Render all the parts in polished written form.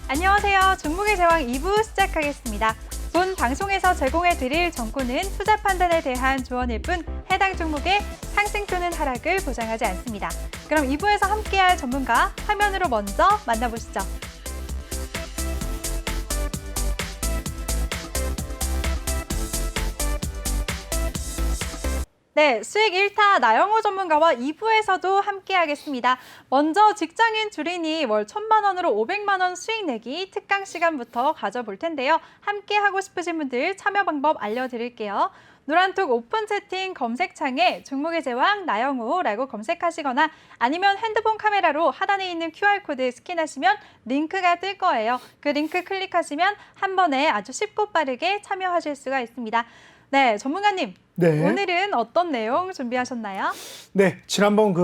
안녕하세요. 종목의 제왕 2부 시작하겠습니다. 본 방송에서 제공해드릴 정보는 투자 판단에 대한 조언일 뿐 해당 종목의 상승 또는 하락을 보장하지 않습니다. 그럼 2부에서 함께할 전문가 화면으로 먼저 만나보시죠. 네, 수익 1타 나영호 전문가와 2부에서도 함께하겠습니다. 먼저 직장인 주린이 월 1,000만 원으로 500만 원 수익 내기 특강 시간부터 가져볼 텐데요. 함께하고 싶으신 분들 참여 방법 알려드릴게요. 노란톡 오픈 채팅 검색창에 종목의 제왕 나영호라고 검색하시거나 아니면 핸드폰 카메라로 하단에 있는 QR코드 스캔하시면 링크가 뜰 거예요. 그 링크 클릭하시면 한 번에 아주 쉽고 빠르게 참여하실 수가 있습니다. 네, 전문가님. 네. 오늘은 어떤 내용 준비하셨나요? 네, 지난번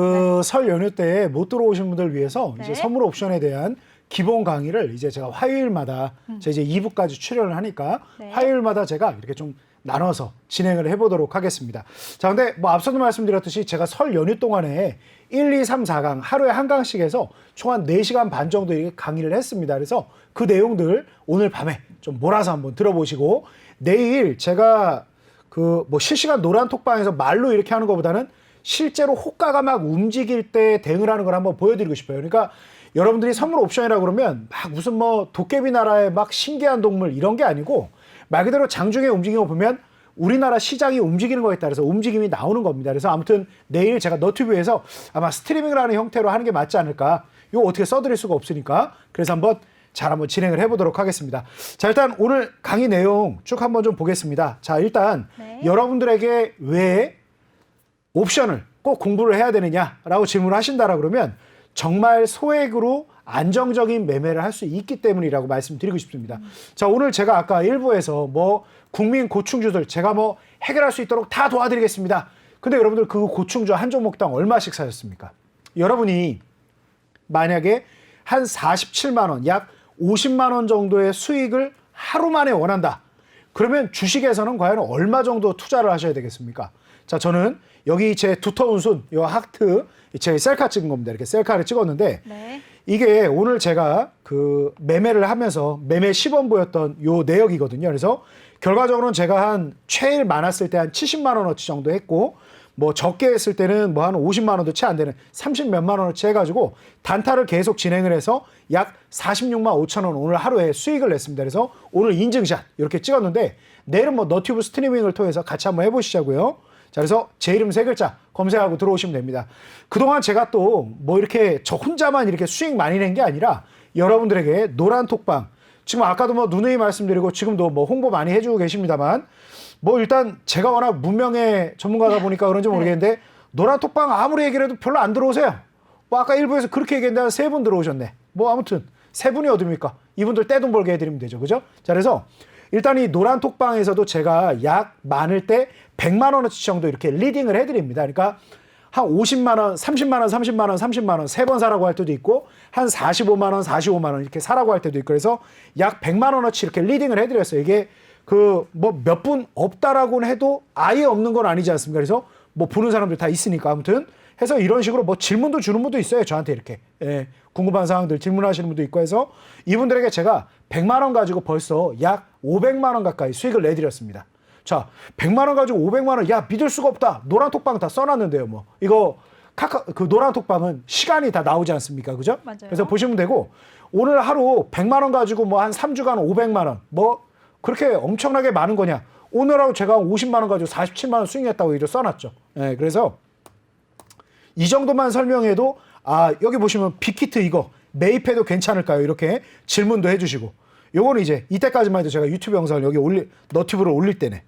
설 연휴 때 못 들어오신 분들 위해서 이제 선물 옵션에 대한 기본 강의를 이제 제가 화요일마다 제가 이제 2부까지 출연을 하니까 화요일마다 제가 이렇게 좀 나눠서 진행을 해보도록 하겠습니다. 자, 근데 뭐 앞서도 말씀드렸듯이 제가 설 연휴 동안에 1, 2, 3, 4강 하루에 한 강씩 해서 총 한 4시간 반 정도 이렇게 강의를 했습니다. 그래서 그 내용들 오늘 밤에 좀 몰아서 한번 들어보시고 내일 제가 뭐 실시간 노란톡방에서 말로 이렇게 하는 것보다는 실제로 호가가 막 움직일 때 대응을 하는 걸 한번 보여드리고 싶어요. 그러니까 여러분들이 선물 옵션이라고 그러면 막 무슨 뭐 도깨비 나라의 막 신기한 동물 이런 게 아니고 말 그대로 장중에 움직임을 보면 우리나라 시장이 움직이는 거에 따라서 움직임이 나오는 겁니다. 그래서 아무튼 내일 제가 너튜브에서 아마 스트리밍을 하는 형태로 하는 게 맞지 않을까. 이거 어떻게 써드릴 수가 없으니까. 그래서 한번 진행을 해보도록 하겠습니다. 자, 일단 오늘 강의 내용 쭉 한번 좀 보겠습니다. 자, 일단 여러분들에게 왜 옵션을 꼭 공부를 해야 되느냐라고 질문을 하신다라 그러면 정말 소액으로 안정적인 매매를 할 수 있기 때문이라고 말씀드리고 싶습니다. 자, 오늘 제가 아까 1부에서 뭐 국민 고충주들 제가 뭐 해결할 수 있도록 다 도와드리겠습니다. 근데 여러분들 그 고충주 한 종목당 얼마씩 사셨습니까? 여러분이 만약에 한 47만 원, 약 50만 원 정도의 수익을 하루 만에 원한다. 그러면 주식에서는 과연 얼마 정도 투자를 하셔야 되겠습니까? 자, 저는 여기 제 두터운 손, 이 하트, 제 셀카 찍은 겁니다. 이렇게 셀카를 찍었는데 이게 오늘 제가 그 매매를 하면서 매매 시범 보였던 요 내역이거든요. 그래서 결과적으로는 제가 한 제일 많았을 때 한 70만 원어치 정도 했고 뭐 적게 했을 때는 뭐 한 50만 원도 채 안 되는 30 몇만 원어치 해가지고 단타를 계속 진행을 해서 약 46만 5천 원 오늘 하루에 수익을 냈습니다. 그래서 오늘 인증샷 이렇게 찍었는데 내일은 뭐 너튜브 스트리밍을 통해서 같이 한번 해보시자고요. 자, 그래서 제 이름 3글자 검색하고 들어오시면 됩니다. 그동안 제가 또 뭐 이렇게 저 혼자만 이렇게 수익 많이 낸 게 아니라 여러분들에게 노란톡방 지금 아까도 뭐 누누이 말씀드리고 지금도 뭐 홍보 많이 해주고 계십니다만 뭐 일단 제가 워낙 문명의 전문가다 보니까 그런지 모르겠는데 노란톡방 아무리 얘기를 해도 별로 안 들어오세요. 뭐 아까 1부에서 그렇게 얘기했는데 한 3분 들어오셨네. 뭐 아무튼 3분이 어딥니까? 이분들 떼돈 벌게 해드리면 되죠. 그죠? 자, 그래서 일단 이 노란톡방에서도 제가 약 많을 때 100만 원어치 정도 이렇게 리딩을 해드립니다. 그러니까 한 50만 원, 30만 원, 30만 원, 30만 원 3번 사라고 할 때도 있고 한 45만 원, 45만 원 이렇게 사라고 할 때도 있고 그래서 약 100만 원어치 이렇게 리딩을 해드렸어요. 이게 그 뭐 몇 분 없다라고는 해도 아예 없는 건 아니지 않습니까? 그래서 뭐 보는 사람들 다 있으니까 아무튼 해서 이런 식으로 뭐 질문도 주는 분도 있어요. 저한테 이렇게 궁금한 사항들 질문하시는 분도 있고 해서 이분들에게 제가 100만 원 가지고 벌써 약 500만 원 가까이 수익을 내드렸습니다. 자, 100만 원 가지고 500만 원, 야 믿을 수가 없다. 노란톡방 다 써놨는데요. 뭐 이거 그 노란톡방은 시간이 다 나오지 않습니까? 그죠? 맞아요. 그래서 보시면 되고 오늘 하루 100만 원 가지고 뭐 한 3주간 500만 원 뭐 그렇게 엄청나게 많은 거냐? 오늘 하루 제가 50만 원 가지고 47만 원 수익했다고 이렇게 써놨죠. 그래서 이 정도만 설명해도 여기 보시면 빅히트 이거 매입해도 괜찮을까요? 이렇게 질문도 해주시고 요거는 이제 이때까지만 해도 제가 유튜브 영상을 여기 너튜브로 올릴 때네.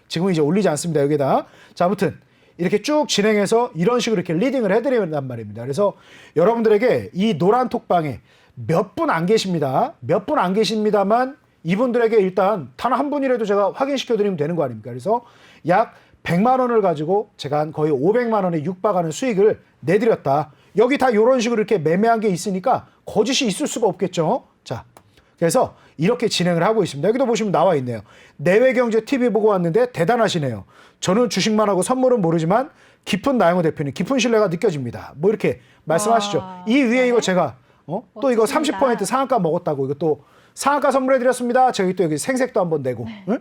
지금은 이제 올리지 않습니다. 여기다. 자, 아무튼 이렇게 쭉 진행해서 이런 식으로 이렇게 리딩을 해드린단 말입니다. 그래서 여러분들에게 이 노란톡방에 몇 분 안 계십니다. 몇 분 안 계십니다만 이분들에게 일단 단 한 분이라도 제가 확인시켜드리면 되는 거 아닙니까? 그래서 약 100만 원을 가지고 제가 한 거의 500만 원에 육박하는 수익을 내드렸다. 여기 다 이런 식으로 이렇게 매매한 게 있으니까 거짓이 있을 수가 없겠죠. 자, 그래서 이렇게 진행을 하고 있습니다. 여기도 보시면 나와 있네요. 내외경제TV 보고 왔는데 대단하시네요. 저는 주식만 하고 선물은 모르지만 깊은 나영호 대표님 깊은 신뢰가 느껴집니다. 뭐 이렇게 말씀하시죠. 이 위에 이거 제가 또 이거 멋집니다. 30% 상한가 먹었다고 이거 또 상한가 선물해드렸습니다. 저희 또 여기 생색도 한번 내고. 응?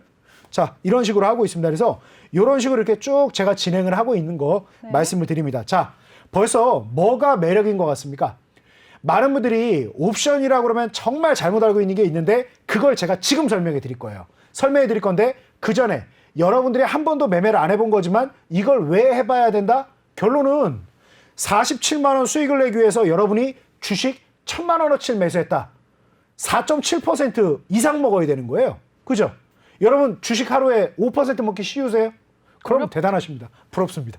자, 이런 식으로 하고 있습니다. 그래서 이런 식으로 이렇게 쭉 제가 진행을 하고 있는 거 말씀을 드립니다. 자, 벌써 뭐가 매력인 것 같습니까? 많은 분들이 옵션이라고 그러면 정말 잘못 알고 있는 게 있는데 그걸 제가 지금 설명해 드릴 거예요. 설명해 드릴 건데 그 전에 여러분들이 한 번도 매매를 안 해본 거지만 이걸 왜 해봐야 된다? 결론은 47만 원 수익을 내기 위해서 여러분이 주식 1,000만 원어치를 매수했다. 4.7% 이상 먹어야 되는 거예요. 그죠? 여러분 주식 하루에 5% 먹기 쉬우세요? 그럼 대단하십니다. 부럽습니다.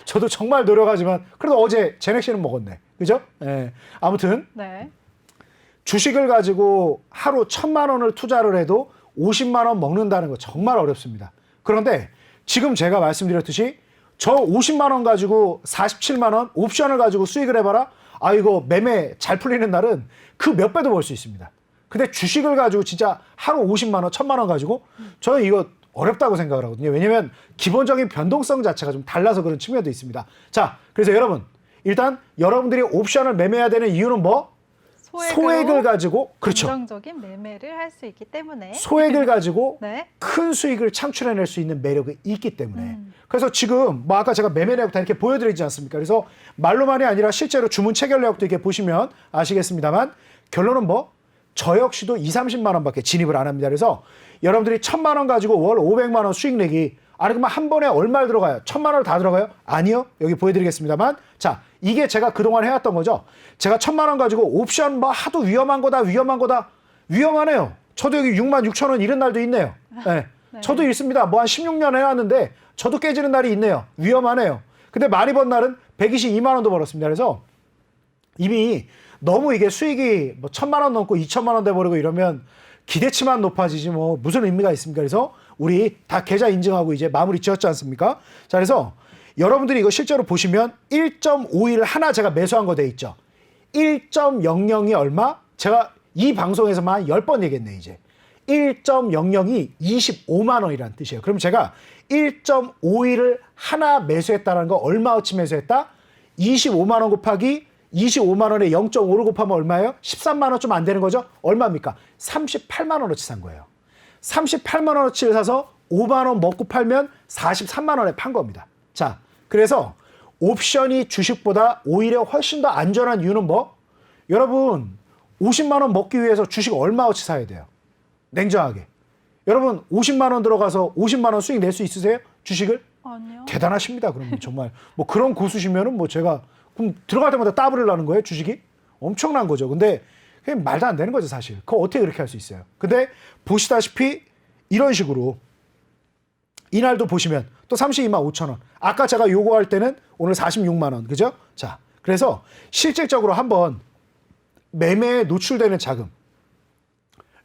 저도 정말 노력하지만 그래도 어제 제넥시는 먹었네. 그죠? 예. 아무튼 네. 주식을 가지고 하루 1,000만 원을 투자를 해도 50만 원 먹는다는 거 정말 어렵습니다. 그런데 지금 제가 말씀드렸듯이 저 50만 원 가지고 47만 원 옵션을 가지고 수익을 해봐라. 아 이거 매매 잘 풀리는 날은 그 몇 배도 벌 수 있습니다. 근데 주식을 가지고 진짜 하루 50만 원, 1,000만 원 가지고 저는 이거 어렵다고 생각을 하거든요. 왜냐면 기본적인 변동성 자체가 좀 달라서 그런 측면도 있습니다. 자, 그래서 여러분 일단 여러분들이 옵션을 매매해야 되는 이유는 뭐? 소액을 가지고 그렇죠. 안정적인 매매를 할 수 있기 때문에 소액을 가지고 네. 큰 수익을 창출해낼 수 있는 매력이 있기 때문에 그래서 지금 뭐 아까 제가 매매 내역도 이렇게 보여드리지 않습니까? 그래서 말로만이 아니라 실제로 주문 체결 내역도 이렇게 보시면 아시겠습니다만 결론은 뭐? 저 역시도 2, 30만 원밖에 진입을 안 합니다. 그래서 여러분들이 1,000만 원 가지고 월 500만 원 수익 내기 아니 그러면 한 번에 얼마 들어가요? 1,000만 원을 다 들어가요? 아니요. 여기 보여드리겠습니다만 자 이게 제가 그동안 해왔던 거죠. 제가 1,000만 원 가지고 옵션 뭐 하도 위험한 거다 위험하네요. 저도 여기 6만 6천 원 잃은 날도 있네요. 네. 네. 저도 있습니다. 뭐 한 16년 해왔는데 저도 깨지는 날이 있네요. 위험하네요. 근데 많이 번 날은 122만 원도 벌었습니다. 그래서 이미 너무 이게 수익이 뭐 1,000만 원 넘고 2,000만 원 돼버리고 이러면 기대치만 높아지지 뭐 무슨 의미가 있습니까? 그래서 우리 다 계좌 인증하고 이제 마무리 지었지 않습니까? 자, 그래서 여러분들이 이거 실제로 보시면 1.51 하나 제가 매수한 거 돼 있죠. 1.00이 얼마? 제가 이 방송에서만 10번 얘기했네 이제. 1.00이 25만 원이라는 뜻이에요. 그럼 제가 1.51을 하나 매수했다는 거 얼마어치 매수했다? 25만 원 곱하기 25만 원에 0.5를 곱하면 얼마예요? 13만 원 좀 안 되는 거죠? 얼마입니까? 38만 원어치 산 거예요. 38만 원어치를 사서 5만 원 먹고 팔면 43만 원에 판 겁니다. 자, 그래서 옵션이 주식보다 오히려 훨씬 더 안전한 이유는 뭐? 여러분 50만 원 먹기 위해서 주식 얼마어치 사야 돼요? 냉정하게. 여러분 50만 원 들어가서 50만 원 수익 낼 수 있으세요? 주식을? 아니요. 대단하십니다. 그러면 정말 뭐 그런 고수시면은 뭐 제가 그럼 들어갈 때마다 더블을 나는 거예요, 주식이? 엄청난 거죠. 근데 그냥 말도 안 되는 거죠, 사실. 그거 어떻게 그렇게 할 수 있어요? 근데 보시다시피 이런 식으로 이날도 보시면 또 32만 5천 원. 아까 제가 요구할 때는 오늘 46만 원. 그죠? 자, 그래서 실질적으로 한번 매매에 노출되는 자금,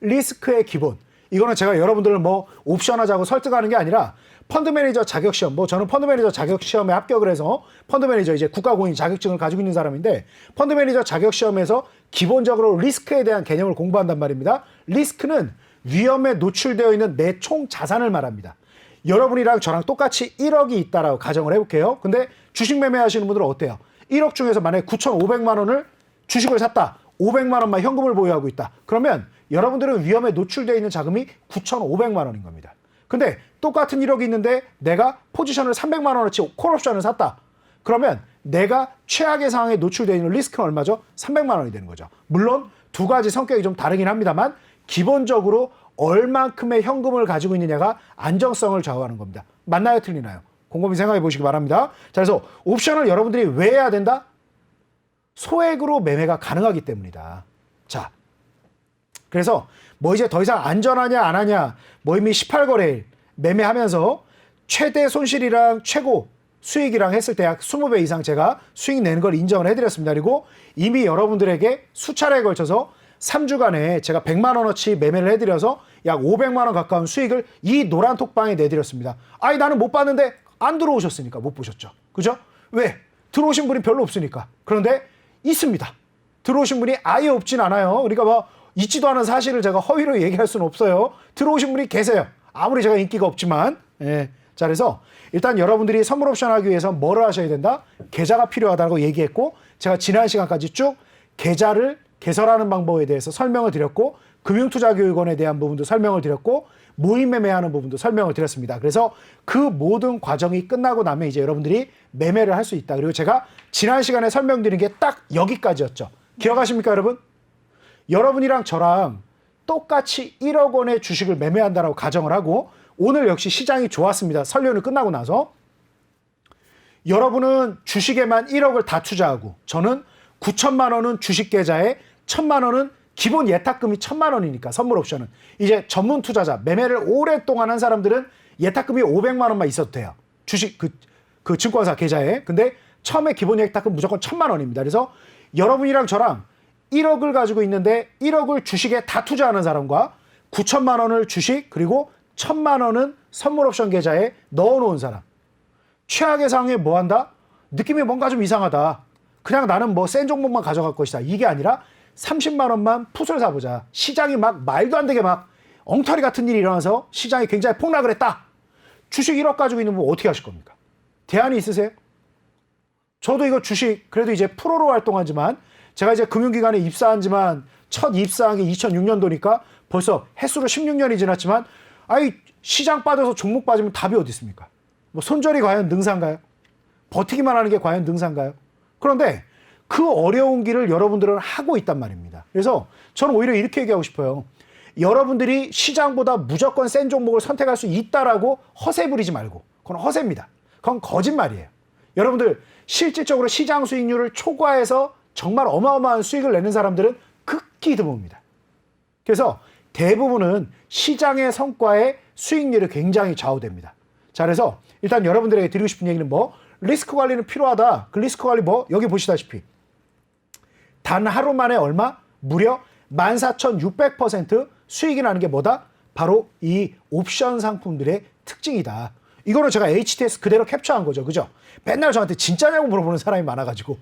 리스크의 기본. 이거는 제가 여러분들을 뭐 옵션 하자고 설득하는 게 아니라 펀드 매니저 자격 시험, 뭐 저는 펀드 매니저 자격 시험에 합격을 해서 펀드 매니저 이제 국가공인 자격증을 가지고 있는 사람인데 펀드 매니저 자격 시험에서 기본적으로 리스크에 대한 개념을 공부한단 말입니다. 리스크는 위험에 노출되어 있는 내 총 자산을 말합니다. 여러분이랑 저랑 똑같이 1억이 있다라고 가정을 해볼게요. 근데 주식 매매하시는 분들은 어때요? 1억 중에서 만약에 9,500만 원을 주식을 샀다. 500만 원만 현금을 보유하고 있다. 그러면 여러분들은 위험에 노출되어 있는 자금이 9,500만 원인 겁니다. 근데 똑같은 1억이 있는데 내가 포지션을 300만 원어치 콜옵션을 샀다. 그러면 내가 최악의 상황에 노출되어 있는 리스크는 얼마죠? 300만 원이 되는 거죠. 물론 두 가지 성격이 좀 다르긴 합니다만 기본적으로 얼만큼의 현금을 가지고 있느냐가 안정성을 좌우하는 겁니다. 맞나요? 틀리나요? 곰곰이 생각해 보시기 바랍니다. 자, 그래서 옵션을 여러분들이 왜 해야 된다? 소액으로 매매가 가능하기 때문이다. 자, 그래서 뭐 이제 더 이상 안전하냐 안 하냐 뭐 이미 18거래일 매매하면서 최대 손실이랑 최고 수익이랑 했을 때 약 20배 이상 제가 수익 내는 걸 인정을 해드렸습니다. 그리고 이미 여러분들에게 수차례에 걸쳐서 3주간에 제가 100만 원어치 매매를 해드려서 약 500만 원 가까운 수익을 이 노란 톡방에 내드렸습니다. 아니 나는 못 봤는데 안 들어오셨으니까 못 보셨죠. 그죠? 왜? 들어오신 분이 별로 없으니까. 그런데 있습니다. 들어오신 분이 아예 없진 않아요. 그러니까 뭐 있지도 않은 사실을 제가 허위로 얘기할 수는 없어요. 들어오신 분이 계세요. 아무리 제가 인기가 없지만. 예. 자, 그래서 일단 여러분들이 선물 옵션 하기 위해서 뭐를 하셔야 된다? 계좌가 필요하다고 얘기했고 제가 지난 시간까지 쭉 계좌를 개설하는 방법에 대해서 설명을 드렸고 금융투자교육원에 대한 부분도 설명을 드렸고 모임 매매하는 부분도 설명을 드렸습니다. 그래서 그 모든 과정이 끝나고 나면 이제 여러분들이 매매를 할 수 있다. 그리고 제가 지난 시간에 설명드린 게 딱 여기까지였죠. 기억하십니까, 여러분? 여러분이랑 저랑 똑같이 1억 원의 주식을 매매한다라고 가정을 하고 오늘 역시 시장이 좋았습니다. 설 연휴 끝나고 나서 여러분은 주식에만 1억을 다 투자하고 저는 9천만 원은 주식 계좌에 1천만 원은 기본 예탁금이 1천만 원이니까 선물 옵션은 이제 전문 투자자 매매를 오랫동안 한 사람들은 예탁금이 500만 원만 있어도 돼요. 주식 그 증권사 계좌에. 근데 처음에 기본 예탁금 무조건 1천만 원입니다. 그래서 여러분이랑 저랑 1억을 가지고 있는데 1억을 주식에 다 투자하는 사람과 9천만 원을 주식 그리고 1천만 원은 선물 옵션 계좌에 넣어놓은 사람. 최악의 상황에 뭐 한다? 느낌이 뭔가 좀 이상하다. 그냥 나는 뭐 센 종목만 가져갈 것이다. 이게 아니라 30만 원만 풋을 사보자. 시장이 막 말도 안 되게 막 엉터리 같은 일이 일어나서 시장이 굉장히 폭락을 했다. 주식 1억 가지고 있는 분 어떻게 하실 겁니까? 대안이 있으세요? 저도 이거 주식 그래도 이제 프로로 활동하지만 제가 이제 금융기관에 입사한 지만 첫 입사한 게 2006년도니까 벌써 횟수로 16년이 지났지만 아이 시장 빠져서 종목 빠지면 답이 어디 있습니까? 뭐 손절이 과연 능사인가요? 버티기만 하는 게 과연 능사인가요? 그런데 그 어려운 길을 여러분들은 하고 있단 말입니다. 그래서 저는 오히려 이렇게 얘기하고 싶어요. 여러분들이 시장보다 무조건 센 종목을 선택할 수 있다라고 허세 부리지 말고 그건 허세입니다. 그건 거짓말이에요. 여러분들 실질적으로 시장 수익률을 초과해서 정말 어마어마한 수익을 내는 사람들은 극히 드뭅니다. 그래서 대부분은 시장의 성과에 수익률이 굉장히 좌우됩니다. 자, 그래서 일단 여러분들에게 드리고 싶은 얘기는 뭐 리스크 관리는 필요하다. 그 리스크 관리 뭐 여기 보시다시피 단 하루 만에 얼마? 무려 14,600% 수익이 나는 게 뭐다? 바로 이 옵션 상품들의 특징이다. 이거는 제가 HTS 그대로 캡처한 거죠. 그죠? 맨날 저한테 진짜냐고 물어보는 사람이 많아가지고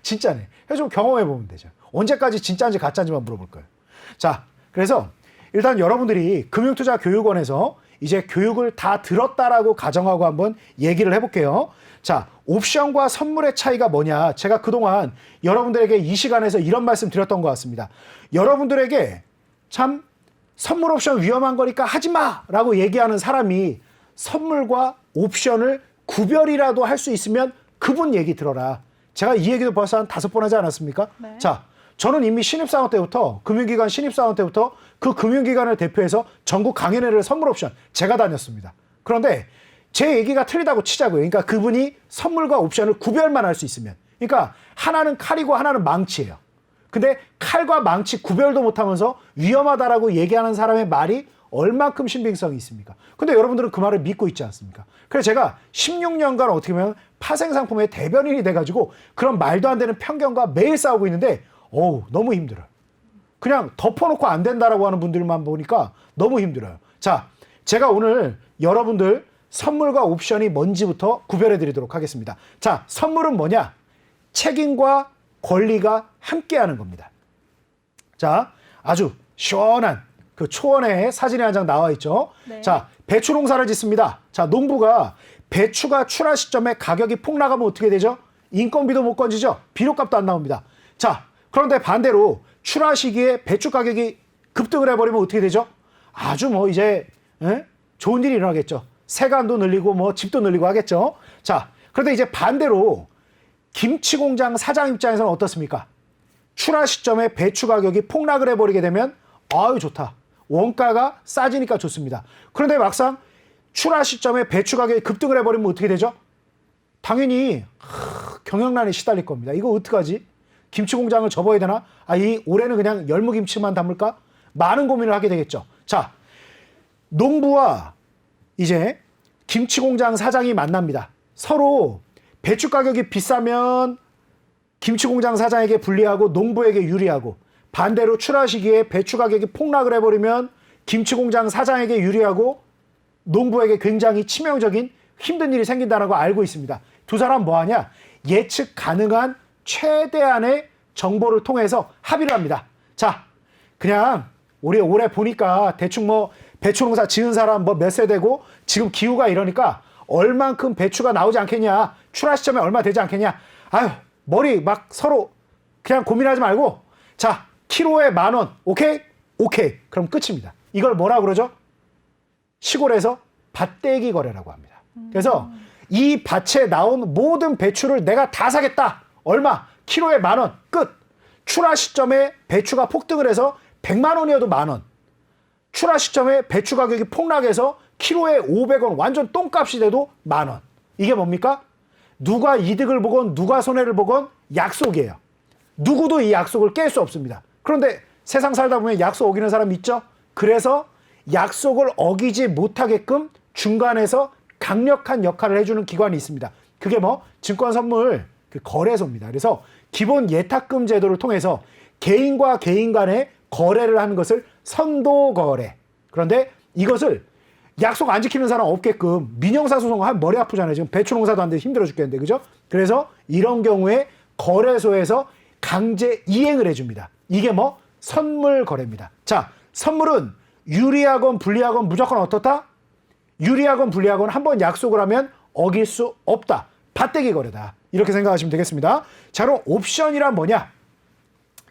진짜네. 그래서 좀 경험해보면 되죠. 언제까지 진짜인지 가짜인지만 물어볼 거예요. 자, 그래서 일단 여러분들이 금융투자교육원에서 이제 교육을 다 들었다라고 가정하고 한번 얘기를 해볼게요. 자, 옵션과 선물의 차이가 뭐냐. 제가 그동안 여러분들에게 이 시간에서 이런 말씀 드렸던 것 같습니다. 여러분들에게 참 선물 옵션 위험한 거니까 하지 마라고 얘기하는 사람이 선물과 옵션을 구별이라도 할 수 있으면 그분 얘기 들어라. 제가 이 얘기도 벌써 한 5번 하지 않았습니까? 네. 자, 저는 이미 신입사원 때부터 금융기관 신입사원 때부터 그 금융기관을 대표해서 전국 강연회를 선물 옵션 제가 다녔습니다. 그런데 제 얘기가 틀리다고 치자고요. 그러니까 그분이 선물과 옵션을 구별만 할 수 있으면. 그러니까 하나는 칼이고 하나는 망치예요. 근데 칼과 망치 구별도 못하면서 위험하다라고 얘기하는 사람의 말이 얼만큼 신빙성이 있습니까? 근데 여러분들은 그 말을 믿고 있지 않습니까? 그래서 제가 16년간 어떻게 보면 파생상품의 대변인이 돼가지고 그런 말도 안 되는 편견과 매일 싸우고 있는데 어우 너무 힘들어요. 그냥 덮어놓고 안 된다라고 하는 분들만 보니까 너무 힘들어요. 자, 제가 오늘 여러분들 선물과 옵션이 뭔지부터 구별해 드리도록 하겠습니다. 자, 선물은 뭐냐? 책임과 권리가 함께하는 겁니다. 자, 아주 시원한 그 초원에 사진이 한 장 나와 있죠. 네. 자, 배추 농사를 짓습니다. 자, 농부가 배추가 출하 시점에 가격이 폭락하면 어떻게 되죠? 인건비도 못 건지죠. 비료값도 안 나옵니다. 자, 그런데 반대로 출하 시기에 배추 가격이 급등을 해버리면 어떻게 되죠? 아주 뭐 이제 좋은 일이 일어나겠죠. 세간도 늘리고 뭐 집도 늘리고 하겠죠. 자, 그런데 이제 반대로 김치 공장 사장 입장에서는 어떻습니까? 출하 시점에 배추 가격이 폭락을 해버리게 되면 아유 좋다. 원가가 싸지니까 좋습니다. 그런데 막상 출하 시점에 배추 가격이 급등을 해버리면 어떻게 되죠? 당연히 경영난에 시달릴 겁니다. 이거 어떡하지? 김치 공장을 접어야 되나? 아, 이 올해는 그냥 열무김치만 담을까? 많은 고민을 하게 되겠죠. 자, 농부와 이제 김치 공장 사장이 만납니다. 서로 배추 가격이 비싸면 김치 공장 사장에게 불리하고 농부에게 유리하고 반대로 출하 시기에 배추 가격이 폭락을 해버리면 김치 공장 사장에게 유리하고 농부에게 굉장히 치명적인 힘든 일이 생긴다는 거 알고 있습니다. 두 사람 뭐 하냐? 예측 가능한 최대한의 정보를 통해서 합의를 합니다. 자, 그냥 우리 올해 보니까 대충 뭐 배추 농사 지은 사람 뭐 몇 세대고 지금 기후가 이러니까 얼만큼 배추가 나오지 않겠냐. 출하 시점에 얼마 되지 않겠냐. 아유, 머리 막 서로 그냥 고민하지 말고 자, 키로에 10,000원. 오케이? 오케이. 그럼 끝입니다. 이걸 뭐라 그러죠? 시골에서 밭대기 거래라고 합니다. 그래서 이 밭에 나온 모든 배추를 내가 다 사겠다. 얼마? 키로에 10,000원. 끝. 출하 시점에 배추가 폭등을 해서 100만 원이어도 10,000원. 출하 시점에 배추 가격이 폭락해서 키로에 500원 완전 똥값이 돼도 10,000원. 이게 뭡니까? 누가 이득을 보건 누가 손해를 보건 약속이에요. 누구도 이 약속을 깰 수 없습니다. 그런데 세상 살다 보면 약속 어기는 사람 있죠? 그래서 약속을 어기지 못하게끔 중간에서 강력한 역할을 해주는 기관이 있습니다. 그게 뭐? 증권선물 거래소입니다. 그래서 기본 예탁금 제도를 통해서 개인과 개인 간의 거래를 하는 것을 선도거래. 그런데 이것을 약속 안 지키는 사람 없게끔 민형사소송하면 머리 아프잖아요. 지금 배추 농사도 안 돼 힘들어 죽겠는데, 그죠? 그래서 이런 경우에 거래소에서 강제 이행을 해줍니다. 이게 뭐? 선물 거래입니다. 자, 선물은 유리하건 불리하건 무조건 어떻다? 유리하건 불리하건 한번 약속을 하면 어길 수 없다. 밭대기 거래다. 이렇게 생각하시면 되겠습니다. 자, 그럼 옵션이란 뭐냐?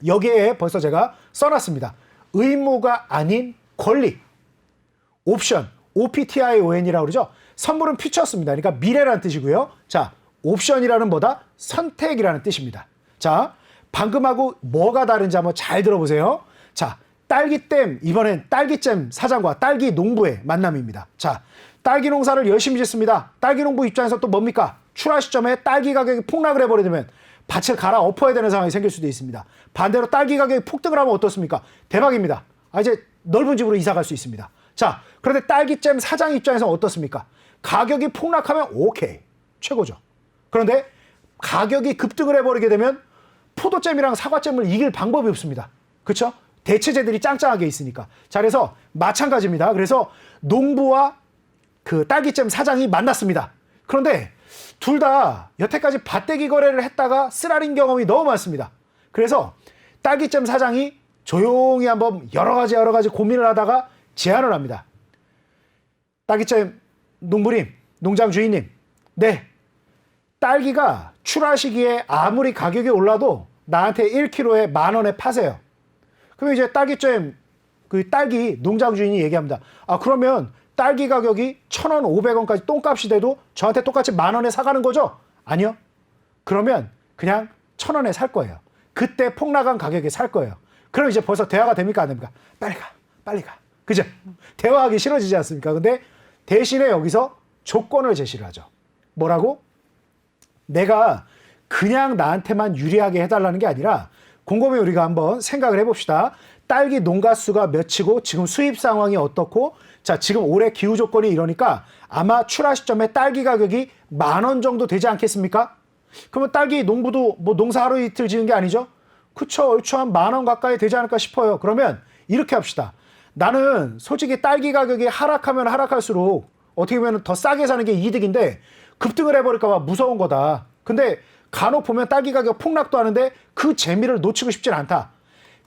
여기에 벌써 제가 써놨습니다. 의무가 아닌 권리. 옵션. OPTION이라고 그러죠. 선물은 퓨처스입니다. 그러니까 미래라는 뜻이고요. 자, 옵션이라는 뭐다? 선택이라는 뜻입니다. 자, 방금하고 뭐가 다른지 한번 잘 들어보세요. 자, 딸기잼, 이번엔 딸기잼 사장과 딸기 농부의 만남입니다. 자, 딸기 농사를 열심히 짓습니다. 딸기 농부 입장에서 또 뭡니까? 출하 시점에 딸기 가격이 폭락을 해버리면 밭을 갈아 엎어야 되는 상황이 생길 수도 있습니다. 반대로 딸기 가격이 폭등을 하면 어떻습니까? 대박입니다. 이제 넓은 집으로 이사 갈 수 있습니다. 자, 그런데 딸기잼 사장 입장에서 어떻습니까? 가격이 폭락하면 오케이, 최고죠. 그런데 가격이 급등을 해버리게 되면 포도잼이랑 사과잼을 이길 방법이 없습니다. 그렇죠? 대체제들이 짱짱하게 있으니까. 자, 그래서 마찬가지입니다. 그래서 농부와 그 딸기잼 사장이 만났습니다. 그런데 둘 다 여태까지 밭대기 거래를 했다가 쓰라린 경험이 너무 많습니다. 그래서 딸기잼 사장이 조용히 한번 여러 가지 고민을 하다가 제안을 합니다. 딸기잼 농부님, 농장 주인님, 네, 딸기가 출하 시기에 아무리 가격이 올라도 나한테 1kg에 10,000원에 파세요. 그러면 이제 딸기잼 그 딸기 농장 주인이 얘기합니다. 그러면 딸기 가격이 1,000원, 500원까지 똥값이 돼도 저한테 똑같이 10,000원에 사가는 거죠? 아니요. 그러면 그냥 1,000원에 살 거예요. 그때 폭락한 가격에 살 거예요. 그럼 이제 벌써 대화가 됩니까? 안 됩니까? 빨리 가. 그죠? 대화하기 싫어지지 않습니까? 근데 대신에 여기서 조건을 제시를 하죠. 뭐라고? 내가 그냥 나한테만 유리하게 해달라는 게 아니라 곰곰이 우리가 한번 생각을 해봅시다. 딸기 농가수가 몇이고 지금 수입 상황이 어떻고, 자, 지금 올해 기후 조건이 이러니까 아마 출하 시점에 딸기 가격이 10,000원 정도 되지 않겠습니까? 그러면 딸기 농부도 뭐 농사 하루 이틀 지은 게 아니죠? 그쵸, 얼추 한 10,000원 가까이 되지 않을까 싶어요. 그러면 이렇게 합시다. 나는 솔직히 딸기 가격이 하락하면 하락할수록 어떻게 보면 더 싸게 사는 게 이득인데 급등을 해버릴까 봐 무서운 거다. 근데 간혹 보면 딸기 가격 폭락도 하는데 그 재미를 놓치고 싶진 않다.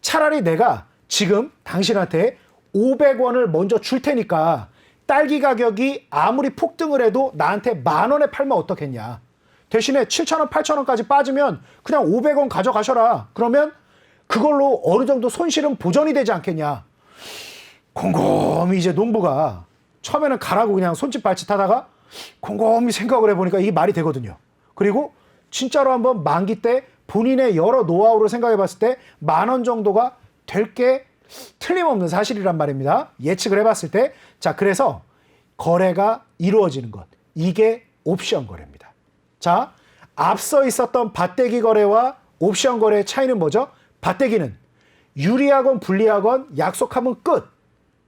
차라리 내가 지금 당신한테 500원을 먼저 줄 테니까 딸기 가격이 아무리 폭등을 해도 나한테 10,000원에 팔면 어떻겠냐. 대신에 7,000원, 8,000원까지 빠지면 그냥 500원 가져가셔라. 그러면 그걸로 어느 정도 손실은 보전이 되지 않겠냐. 곰곰이 이제 농부가 처음에는 가라고 그냥 손짓 발짓 하다가 곰곰이 생각을 해보니까 이게 말이 되거든요. 그리고 진짜로 한번 만기 때 본인의 여러 노하우를 생각해 봤을 때 10,000원 정도가 될 게 틀림없는 사실이란 말입니다. 예측을 해봤을 때. 자, 그래서 거래가 이루어지는 것. 이게 옵션 거래입니다. 자, 앞서 있었던 밭대기 거래와 옵션 거래의 차이는 뭐죠? 밭대기는 유리하건 불리하건 약속하면 끝.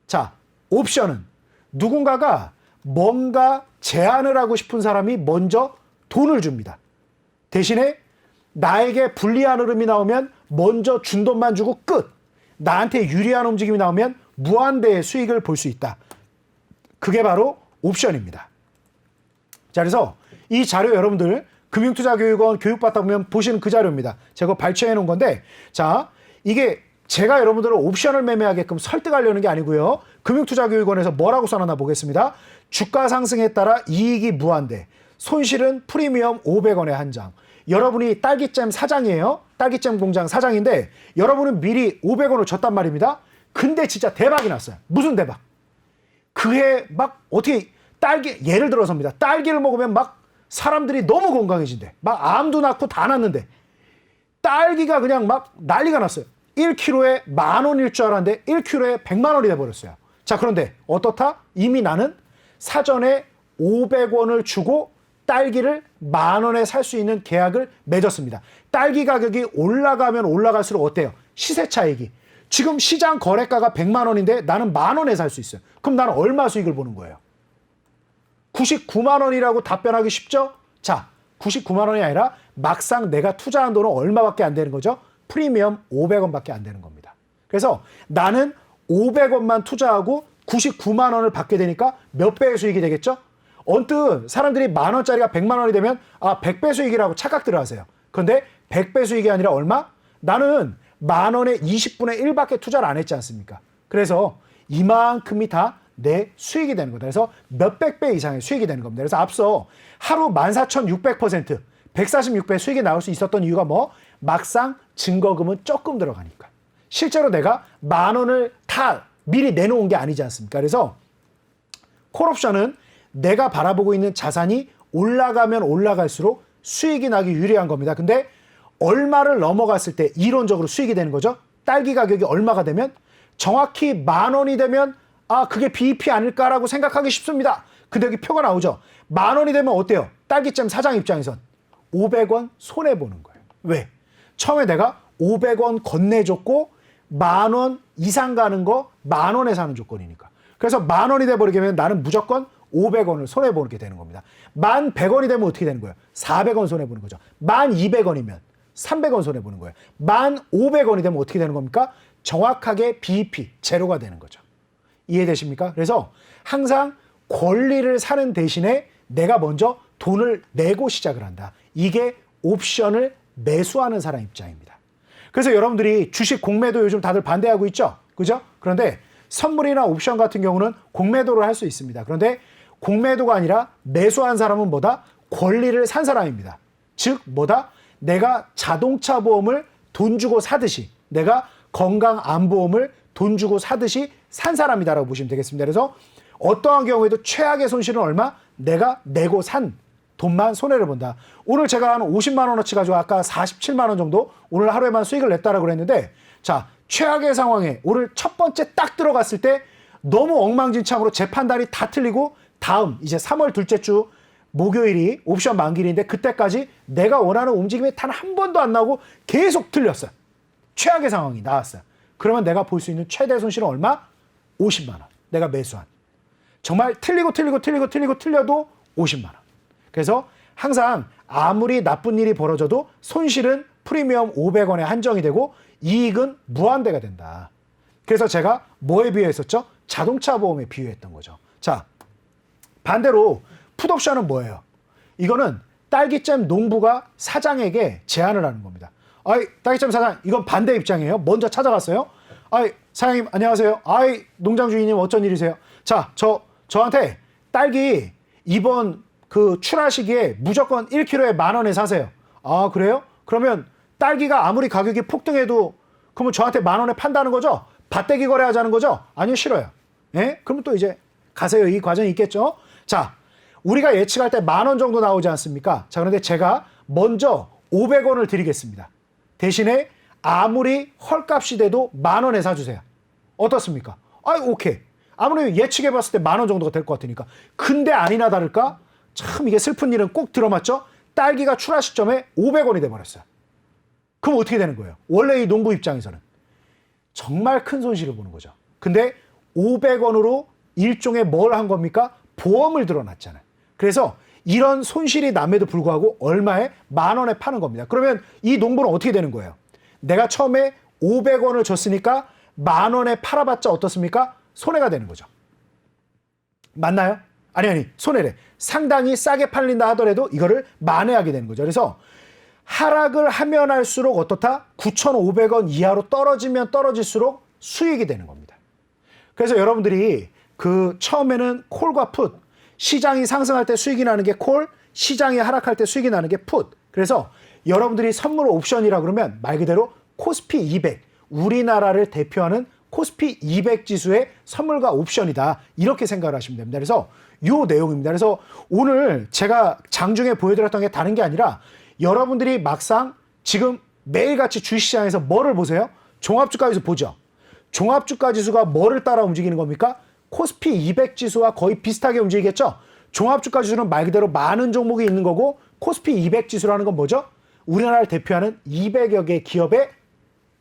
자, 옵션은 누군가가 뭔가 제안을 하고 싶은 사람이 먼저 돈을 줍니다. 대신에 나에게 불리한 흐름이 나오면 먼저 준 돈만 주고 끝. 나한테 유리한 움직임이 나오면 무한대의 수익을 볼 수 있다. 그게 바로 옵션입니다. 자, 그래서 이 자료 여러분들 금융투자교육원 교육받다 보면 보시는 그 자료입니다. 제가 발췌해 놓은 건데, 자, 이게 제가 여러분들을 옵션을 매매하게끔 설득하려는 게 아니고요. 금융투자교육원에서 뭐라고 써놨나 보겠습니다. 주가 상승에 따라 이익이 무한대, 손실은 프리미엄 500원에 한 장. 여러분이 딸기잼 사장이에요. 딸기잼 공장 사장인데 여러분은 미리 500원을 줬단 말입니다. 근데 진짜 대박이 났어요. 무슨 대박? 그해 막 어떻게 예를 들어서입니다. 딸기를 먹으면 막 사람들이 너무 건강해진대. 막 암도 낳고 다 낳는데 딸기가 그냥 막 난리가 났어요. 1kg에 10,000원일 줄 알았는데 1kg에 100만 원이 돼버렸어요. 자, 그런데 어떻다? 이미 나는 사전에 500원을 주고 딸기를 10,000원에 살 수 있는 계약을 맺었습니다. 딸기 가격이 올라가면 올라갈수록 어때요? 시세 차익이. 지금 시장 거래가가 100만 원인데 나는 10,000원에 살 수 있어요. 그럼 나는 얼마 수익을 보는 거예요? 99만 원이라고 답변하기 쉽죠? 자, 99만 원이 아니라 막상 내가 투자한 돈은 얼마밖에 안 되는 거죠? 프리미엄 500원밖에 안 되는 겁니다. 그래서 나는 500원만 투자하고 99만 원을 받게 되니까 몇 배의 수익이 되겠죠? 언뜻 사람들이 10,000원짜리가 100만 원이 되면 100배 수익이라고 착각들 하세요. 그런데 100배 수익이 아니라 얼마? 나는 10,000원에 20분의 1밖에 투자를 안 했지 않습니까? 그래서 이만큼이 다 내 수익이 되는 거다. 그래서 몇백 배 이상의 수익이 되는 겁니다. 그래서 앞서 하루 14,600%, 146배 수익이 나올 수 있었던 이유가 뭐? 막상 증거금은 조금 들어가니까. 실제로 내가 10,000원을 다 미리 내놓은 게 아니지 않습니까? 그래서 콜옵션은 내가 바라보고 있는 자산이 올라가면 올라갈수록 수익이 나기 유리한 겁니다. 근데 얼마를 넘어갔을 때 이론적으로 수익이 되는 거죠? 딸기 가격이 얼마가 되면? 정확히 10,000원이 되면 그게 BEP 아닐까라고 생각하기 쉽습니다. 근데 여기 표가 나오죠? 10,000원이 되면 어때요? 딸기잼 사장 입장에선 500원 손해보는 거예요. 왜? 처음에 내가 500원 건네줬고 10,000원 이상 가는 거 10,000원에 사는 조건이니까. 그래서 10,000원이 돼버리게 되면 나는 무조건 500원을 손해보게 되는 겁니다. 11,100원이 되면 어떻게 되는 거예요? 400원 손해보는 거죠. 12,200원이면 300원 손해보는 거예요. 15,500원이 되면 어떻게 되는 겁니까? 정확하게 BEP, 제로가 되는 거죠. 이해되십니까? 그래서 항상 권리를 사는 대신에 내가 먼저 돈을 내고 시작을 한다. 이게 옵션을 매수하는 사람 입장입니다. 그래서 여러분들이 주식 공매도 요즘 다들 반대하고 있죠? 그죠? 그런데 선물이나 옵션 같은 경우는 공매도를 할 수 있습니다. 그런데 공매도가 아니라 매수한 사람은 뭐다? 권리를 산 사람입니다. 즉 뭐다? 내가 자동차 보험을 돈 주고 사듯이, 내가 건강암보험을 돈 주고 사듯이 산 사람이다라고 보시면 되겠습니다. 그래서 어떠한 경우에도 최악의 손실은 얼마? 내가 내고 산 돈만 손해를 본다. 오늘 제가 한 50만 원어치 가지고 아까 47만 원 정도 오늘 하루에만 수익을 냈다라고 그랬는데, 자, 최악의 상황에 오늘 첫 번째 딱 들어갔을 때 너무 엉망진창으로 제 판단이 다 틀리고 다음 이제 3월 둘째 주 목요일이 옵션 만기일인데 그때까지 내가 원하는 움직임이 단 한 번도 안 나오고 계속 틀렸어요. 최악의 상황이 나왔어요. 그러면 내가 볼 수 있는 최대 손실은 얼마? 50만 원. 내가 매수한. 정말 틀려도 50만 원. 그래서 항상 아무리 나쁜 일이 벌어져도 손실은 프리미엄 500원에 한정이 되고 이익은 무한대가 된다. 그래서 제가 뭐에 비유했었죠? 자동차 보험에 비유했던 거죠. 자, 반대로 풋옵션은 뭐예요? 이거는 딸기잼 농부가 사장에게 제안을 하는 겁니다. 딸기잼 사장, 이건 반대 입장이에요. 먼저 찾아갔어요. 사장님 안녕하세요. 농장 주인님 어쩐 일이세요? 자, 저한테 딸기 이번 그 출하 시기에 무조건 1kg에 10,000원에 사세요. 그래요? 그러면 딸기가 아무리 가격이 폭등해도 그러면 저한테 10,000원에 판다는 거죠? 밭대기 거래하자는 거죠? 아니요, 싫어요. 예? 그러면 또 이제 가세요. 이 과정이 있겠죠? 자, 우리가 예측할 때 10,000원 정도 나오지 않습니까? 자, 그런데 제가 먼저 500원을 드리겠습니다. 대신에 아무리 헐값이 돼도 10,000원에 사주세요. 어떻습니까? 오케이. 아무리 예측해봤을 때 10,000원 정도가 될 것 같으니까. 근데 아니나 다를까? 참 이게 슬픈 일은 꼭 들어맞죠? 딸기가 출하 시점에 500원이 돼버렸어요. 그럼 어떻게 되는 거예요? 원래 이 농부 입장에서는 정말 큰 손실을 보는 거죠. 근데 500원으로 일종의 뭘 한 겁니까? 보험을 들어놨잖아요. 그래서 이런 손실이 남에도 불구하고 얼마에? 10,000원에 파는 겁니다. 그러면 이 농부는 어떻게 되는 거예요? 내가 처음에 500원을 줬으니까 10,000원에 팔아봤자 어떻습니까? 손해가 되는 거죠. 맞나요? 아니, 손해래. 상당히 싸게 팔린다 하더라도 이거를 만회하게 되는 거죠. 그래서 하락을 하면 할수록 어떻다? 9,500원 이하로 떨어지면 떨어질수록 수익이 되는 겁니다. 그래서 여러분들이 그 처음에는 콜과 풋, 시장이 상승할 때 수익이 나는 게 콜, 시장이 하락할 때 수익이 나는 게 풋. 그래서 여러분들이 선물 옵션이라 그러면 말 그대로 코스피 200, 우리나라를 대표하는 코스피 200 지수의 선물과 옵션이다. 이렇게 생각을 하시면 됩니다. 그래서 요 내용입니다. 그래서 오늘 제가 장중에 보여드렸던 게 다른 게 아니라 여러분들이 막상 지금 매일같이 주식시장에서 뭐를 보세요? 종합주가지수 보죠. 종합주가지수가 뭐를 따라 움직이는 겁니까? 코스피 200 지수와 거의 비슷하게 움직이겠죠? 종합주가지수는 말 그대로 많은 종목이 있는 거고 코스피 200 지수라는 건 뭐죠? 우리나라를 대표하는 200여 개 기업의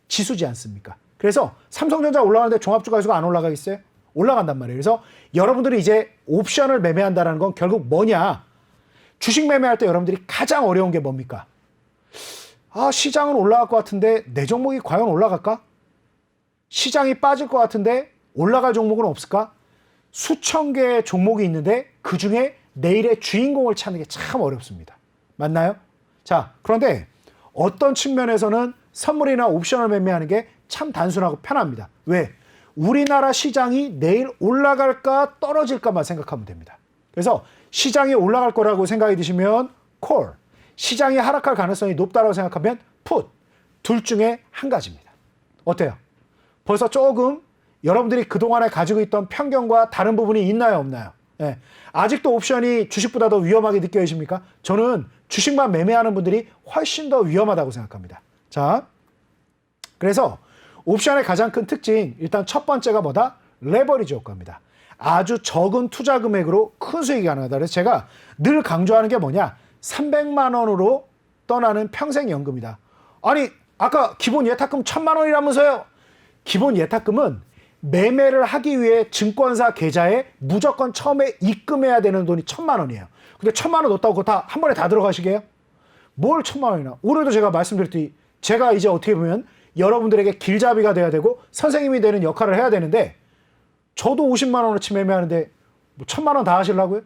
지수지 않습니까? 그래서 삼성전자 올라가는데 종합주가지수가 안 올라가겠어요? 올라간단 말이에요. 그래서 여러분들이 이제 옵션을 매매한다는 건 결국 뭐냐? 주식 매매할 때 여러분들이 가장 어려운 게 뭡니까? 아, 시장은 올라갈 것 같은데 내 종목이 과연 올라갈까? 시장이 빠질 것 같은데 올라갈 종목은 없을까? 수천 개의 종목이 있는데 그중에 내일의 주인공을 찾는 게 참 어렵습니다. 맞나요? 자, 그런데 어떤 측면에서는 선물이나 옵션을 매매하는 게 참 단순하고 편합니다. 왜? 우리나라 시장이 내일 올라갈까 떨어질까만 생각하면 됩니다. 그래서 시장이 올라갈 거라고 생각이 드시면 콜, 시장이 하락할 가능성이 높다고 생각하면 풋, 둘 중에 한 가지입니다. 어때요? 벌써 조금 여러분들이 그동안에 가지고 있던 편견과 다른 부분이 있나요, 없나요? 예. 아직도 옵션이 주식보다 더 위험하게 느껴지십니까? 저는 주식만 매매하는 분들이 훨씬 더 위험하다고 생각합니다. 자, 그래서 옵션의 가장 큰 특징, 일단 첫 번째가 뭐다? 레버리지 효과입니다. 아주 적은 투자 금액으로 큰 수익이 가능하다. 그래서 제가 늘 강조하는 게 뭐냐? 300만 원으로 떠나는 평생연금이다. 아니, 아까 기본 예탁금 1000만 원이라면서요? 기본 예탁금은 매매를 하기 위해 증권사 계좌에 무조건 처음에 입금해야 되는 돈이 1000만 원이에요. 근데 1000만 원 넣었다고 그거 다 한 번에 다 들어가시게요? 뭘 1000만 원이나? 오늘도 제가 말씀드렸듯이 제가 이제 어떻게 보면 여러분들에게 길잡이가 돼야 되고 선생님이 되는 역할을 해야 되는데 저도 50만 원어치 매매하는데 뭐 1000만 원 다 하시려고요?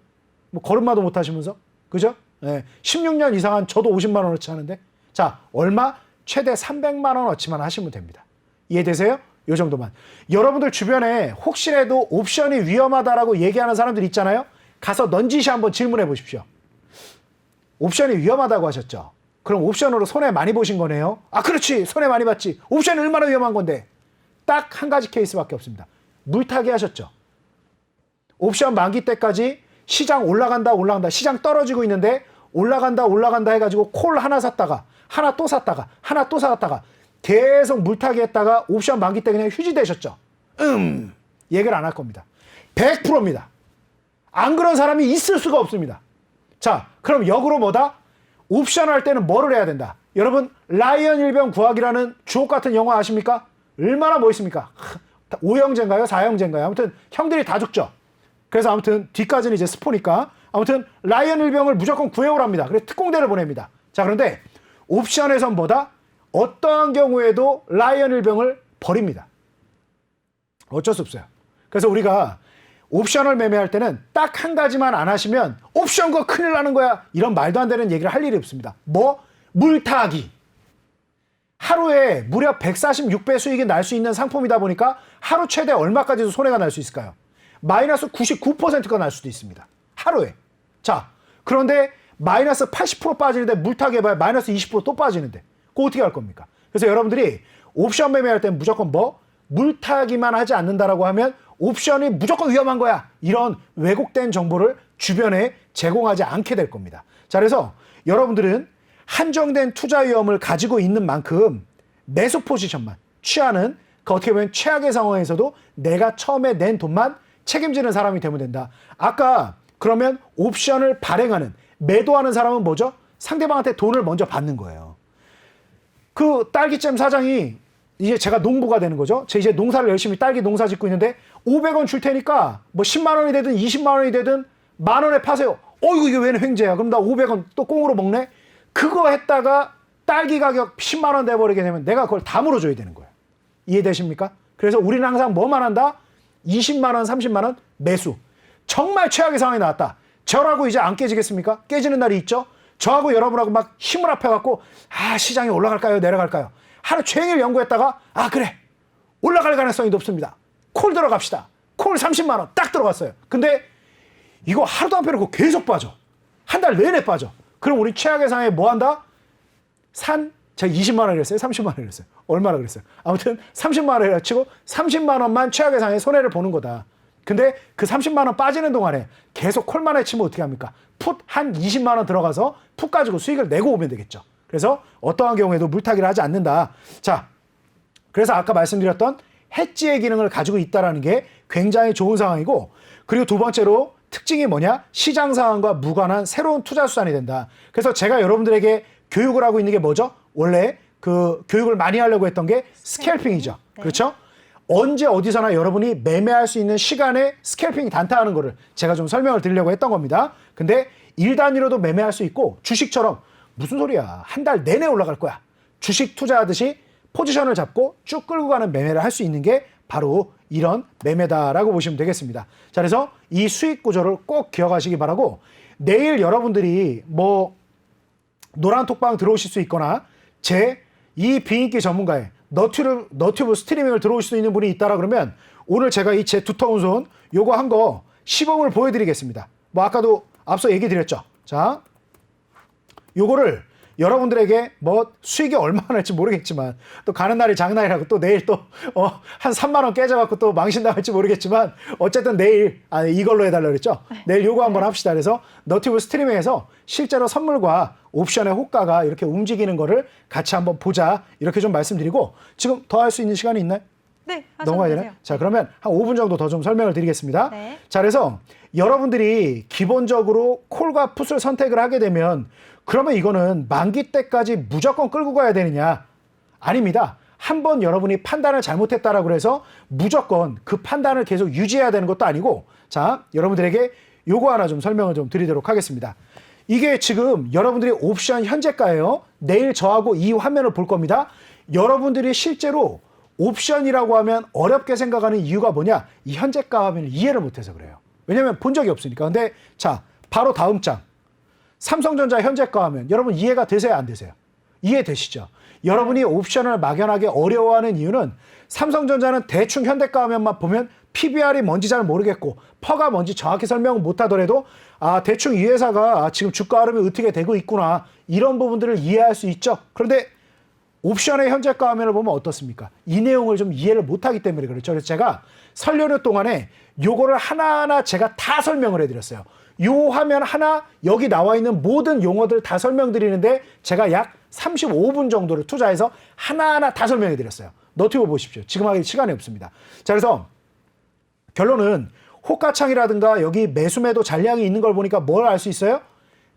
뭐 걸음마도 못 하시면서? 그죠? 네. 16년 이상한 저도 50만 원어치 하는데 자, 얼마? 최대 300만 원어치만 하시면 됩니다. 이해되세요? 요 정도만. 여러분들 주변에 혹시라도 옵션이 위험하다라고 얘기하는 사람들 있잖아요. 가서 넌지시 한번 질문해 보십시오. 옵션이 위험하다고 하셨죠? 그럼 옵션으로 손해 많이 보신 거네요. 아, 그렇지. 손해 많이 봤지. 옵션이 얼마나 위험한 건데. 딱 한 가지 케이스밖에 없습니다. 물타기 하셨죠? 옵션 만기 때까지 시장 올라간다 시장 떨어지고 있는데 올라간다 해가지고 콜 하나 샀다가 하나 또 샀다가 하나 또 샀다가 계속 물타기 했다가 옵션 만기 때 그냥 휴지 되셨죠? 얘기를 안 할 겁니다. 100%입니다. 안 그런 사람이 있을 수가 없습니다. 자, 그럼 역으로 뭐다? 옵션 할 때는 뭐를 해야 된다? 여러분, 라이언 일병 구하기라는 주옥 같은 영화 아십니까? 얼마나 멋있습니까? 5형제인가요? 4형제인가요? 아무튼 형들이 다 죽죠. 그래서 아무튼 뒤까지는 이제 스포니까 아무튼 라이언 일병을 무조건 구해오랍니다. 그래서 특공대를 보냅니다. 자, 그런데 옵션에선 뭐다? 어떠한 경우에도 라이언 일병을 버립니다. 어쩔 수 없어요. 그래서 우리가 옵션을 매매할 때는 딱 한 가지만 안 하시면 옵션 그거 큰일 나는 거야. 이런 말도 안 되는 얘기를 할 일이 없습니다. 뭐? 물타기. 하루에 무려 146배 수익이 날 수 있는 상품이다 보니까 하루 최대 얼마까지도 손해가 날 수 있을까요? 마이너스 99%가 날 수도 있습니다. 하루에. 자, 그런데 마이너스 80% 빠지는데 물타기 해봐야 마이너스 20% 또 빠지는데 그거 어떻게 할 겁니까? 그래서 여러분들이 옵션 매매할 때는 무조건 뭐? 물타기만 하지 않는다라고 하면 옵션이 무조건 위험한 거야. 이런 왜곡된 정보를 주변에 제공하지 않게 될 겁니다. 자, 그래서 여러분들은 한정된 투자 위험을 가지고 있는 만큼 매수 포지션만 취하는 그 어떻게 보면 최악의 상황에서도 내가 처음에 낸 돈만 책임지는 사람이 되면 된다. 아까 그러면 옵션을 발행하는 매도하는 사람은 뭐죠? 상대방한테 돈을 먼저 받는 거예요. 그 딸기잼 사장이 이제 제가 농부가 되는 거죠. 제가 이제 농사를 열심히 딸기 농사 짓고 있는데 500원 줄 테니까 뭐 10만 원이 되든 20만 원이 되든 만 원에 파세요. 어이구 이게 왜 횡재야. 그럼 나 500원 또 꽁으로 먹네. 그거 했다가 딸기 가격 10만 원 돼버리게 되면 내가 그걸 다 물어줘야 되는 거예요. 이해되십니까? 그래서 우리는 항상 뭐만 한다? 20만 원, 30만 원 매수. 정말 최악의 상황이 나왔다. 저라고 이제 안 깨지겠습니까? 깨지는 날이 있죠. 저하고 여러분하고 막 힘을 합해갖고 아 시장이 올라갈까요? 내려갈까요? 하루 종일 연구했다가 아 그래 올라갈 가능성이 높습니다. 콜 들어갑시다. 콜 30만 원 딱 들어갔어요. 근데 이거 하루도 안 빼놓고 계속 빠져. 한 달 내내 빠져. 그럼 우리 최악의 상황에 뭐 한다? 제가 20만 원 이랬어요? 30만 원 이랬어요? 얼마나 그랬어요? 아무튼 30만 원이라 치고 30만 원만 최악의 상황에 손해를 보는 거다. 근데 그 30만 원 빠지는 동안에 계속 콜만 치면 어떻게 합니까? 풋 한 20만 원 들어가서 풋 가지고 수익을 내고 오면 되겠죠. 그래서 어떠한 경우에도 물타기를 하지 않는다. 자, 그래서 아까 말씀드렸던 해지의 기능을 가지고 있다는 게 굉장히 좋은 상황이고, 그리고 두 번째로 특징이 뭐냐? 시장 상황과 무관한 새로운 투자 수단이 된다. 그래서 제가 여러분들에게 교육을 하고 있는 게 뭐죠? 원래 그 교육을 많이 하려고 했던 게 스캘핑이죠. 네. 그렇죠? 언제 어디서나 여러분이 매매할 수 있는 시간에 스캘핑이 단타하는 거를 제가 좀 설명을 드리려고 했던 겁니다. 근데 1단위로도 매매할 수 있고, 주식처럼 무슨 소리야, 한 달 내내 올라갈 거야, 주식 투자하듯이 포지션을 잡고 쭉 끌고 가는 매매를 할 수 있는 게 바로 이런 매매다라고 보시면 되겠습니다. 자, 그래서 이 수익 구조를 꼭 기억하시기 바라고, 내일 여러분들이 뭐 노란 톡방 들어오실 수 있거나 제 이 비인기 전문가의 너튜브 스트리밍을 들어오실 수 있는 분이 있다라 그러면, 오늘 제가 이 제 두터운 손 요거 한 거 시범을 보여드리겠습니다. 뭐 아까도 앞서 얘기 드렸죠. 자, 요거를 여러분들에게 뭐 수익이 얼마나 날지 모르겠지만, 또 가는 날이 장날이라고 또 내일 또 한 3만 원 깨져갖고 또 망신당할지 모르겠지만, 어쨌든 내일 이걸로 해달라 그랬죠. 내일 요거 한번 합시다. 그래서 너튜브 스트리밍에서 실제로 선물과 옵션의 호가가 이렇게 움직이는 거를 같이 한번 보자, 이렇게 좀 말씀드리고, 지금 더 할 수 있는 시간이 있나요? 네, 넘어가야 되나요? 되세요. 자, 그러면 한 5분 정도 더 좀 설명을 드리겠습니다. 네. 자, 그래서 여러분들이 기본적으로 콜과 풋을 선택을 하게 되면, 그러면 이거는 만기 때까지 무조건 끌고 가야 되느냐? 아닙니다. 한번 여러분이 판단을 잘못했다라고 해서 무조건 그 판단을 계속 유지해야 되는 것도 아니고, 자, 여러분들에게 요거 하나 좀 설명을 좀 드리도록 하겠습니다. 이게 지금 여러분들이 옵션 현재가예요. 내일 저하고 이 화면을 볼 겁니다. 여러분들이 실제로 옵션이라고 하면 어렵게 생각하는 이유가 뭐냐? 이 현재가 화면을 이해를 못해서 그래요. 왜냐면 본 적이 없으니까. 근데 자, 바로 다음 장. 삼성전자 현재가 하면 여러분 이해가 되세요, 안 되세요? 이해되시죠? 여러분이 옵션을 막연하게 어려워하는 이유는, 삼성전자는 대충 현대가 화면만 보면 PBR이 뭔지 잘 모르겠고 퍼가 뭔지 정확히 설명 못하더라도 대충 이 회사가 지금 주가 흐름이 어떻게 되고 있구나, 이런 부분들을 이해할 수 있죠. 그런데 옵션의 현재가 화면을 보면 어떻습니까? 이 내용을 좀 이해를 못하기 때문에 그렇죠. 그래서 제가 설 연휴 동안에 요거를 하나하나 제가 다 설명을 해드렸어요. 요 화면 하나, 여기 나와 있는 모든 용어들 다 설명드리는데 제가 약 35분 정도를 투자해서 하나하나 다 설명해 드렸어요. 너튜브 보십시오. 지금 하기 시간이 없습니다. 자, 그래서 결론은 호가창이라든가 여기 매수매도 잔량이 있는 걸 보니까 뭘 알 수 있어요?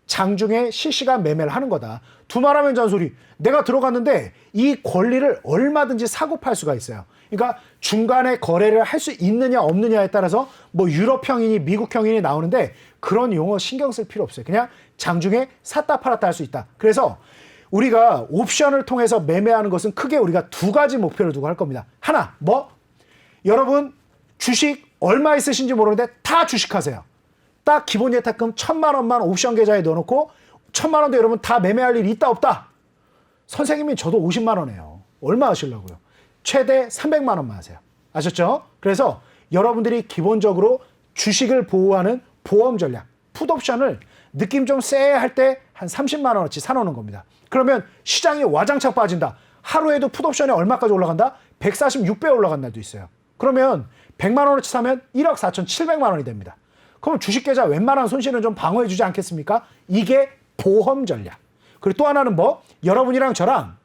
장중에 실시간 매매를 하는 거다. 두말하면 잔소리. 내가 들어갔는데 이 권리를 얼마든지 사고 팔 수가 있어요. 그러니까 중간에 거래를 할 수 있느냐 없느냐에 따라서 뭐 유럽형이니 미국형이니 나오는데, 그런 용어 신경 쓸 필요 없어요. 그냥 장중에 샀다 팔았다 할 수 있다. 그래서 우리가 옵션을 통해서 매매하는 것은 크게 우리가 두 가지 목표를 두고 할 겁니다. 하나, 뭐? 여러분 주식 얼마 있으신지 모르는데 다 주식하세요. 딱 기본 예탁금 1,000만 원만 옵션 계좌에 넣어놓고 1,000만 원도 여러분 다 매매할 일이 있다 없다? 선생님이 저도 50만 원이에요. 얼마 하시려고요? 최대 300만 원만 하세요. 아셨죠? 그래서 여러분들이 기본적으로 주식을 보호하는 보험 전략, 풋옵션을 느낌 좀 쎄 할 때 한 30만 원어치 사놓는 겁니다. 그러면 시장이 와장창 빠진다. 하루에도 풋옵션이 얼마까지 올라간다? 146배 올라간 날도 있어요. 그러면 100만 원어치 사면 1억 4,700만 원이 됩니다. 그럼 주식 계좌 웬만한 손실은 좀 방어해 주지 않겠습니까? 이게 보험 전략. 그리고 또 하나는 뭐? 여러분이랑 저랑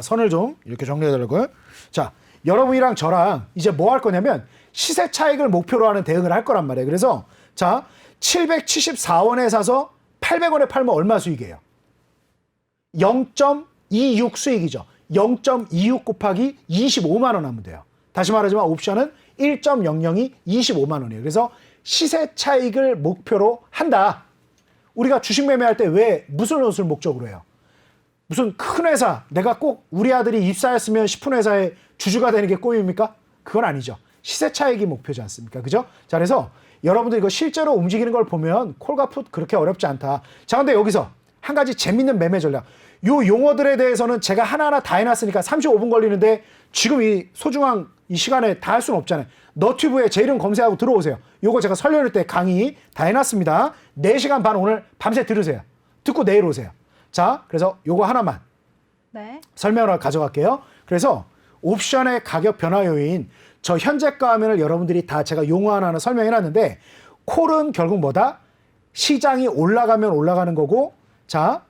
선을 좀 이렇게 정리해 달라고요. 자, 여러분이랑 저랑 이제 뭐 할 거냐면 시세 차익을 목표로 하는 대응을 할 거란 말이에요. 그래서 자, 774원에 사서 800원에 팔면 얼마 수익이에요? 0.26 수익이죠. 0.26 곱하기 25만 원 하면 돼요. 다시 말하지만 옵션은 1.002 25만 원이에요. 그래서 시세 차익을 목표로 한다. 우리가 주식 매매할 때 왜 무슨 것을 목적으로 해요? 무슨 큰 회사, 내가 꼭 우리 아들이 입사했으면 싶은 회사의 주주가 되는 게 꿈입니까? 그건 아니죠. 시세 차익이 목표지 않습니까? 그죠? 자, 그래서 여러분들 이거 실제로 움직이는 걸 보면 콜과 풋 그렇게 어렵지 않다. 자, 근데 여기서 한 가지 재밌는 매매 전략. 요 용어들에 대해서는 제가 하나하나 다 해놨으니까 35분 걸리는데 지금 이 소중한 이 시간에 다 할 수는 없잖아요. 너튜브에 제 이름 검색하고 들어오세요. 요거 제가 설 연휴 때 강의 다 해놨습니다. 4시간 반 오늘 밤새 들으세요. 듣고 내일 오세요. 자, 그래서 요거 하나만 네. 설명을 가져갈게요. 그래서 옵션의 가격 변화 요인, 저 현재가 화면을 여러분들이 다 제가 용어 하나하나 설명해 놨는데, 콜은 결국 뭐다? 시장이 올라가면 올라가는 거고, 자,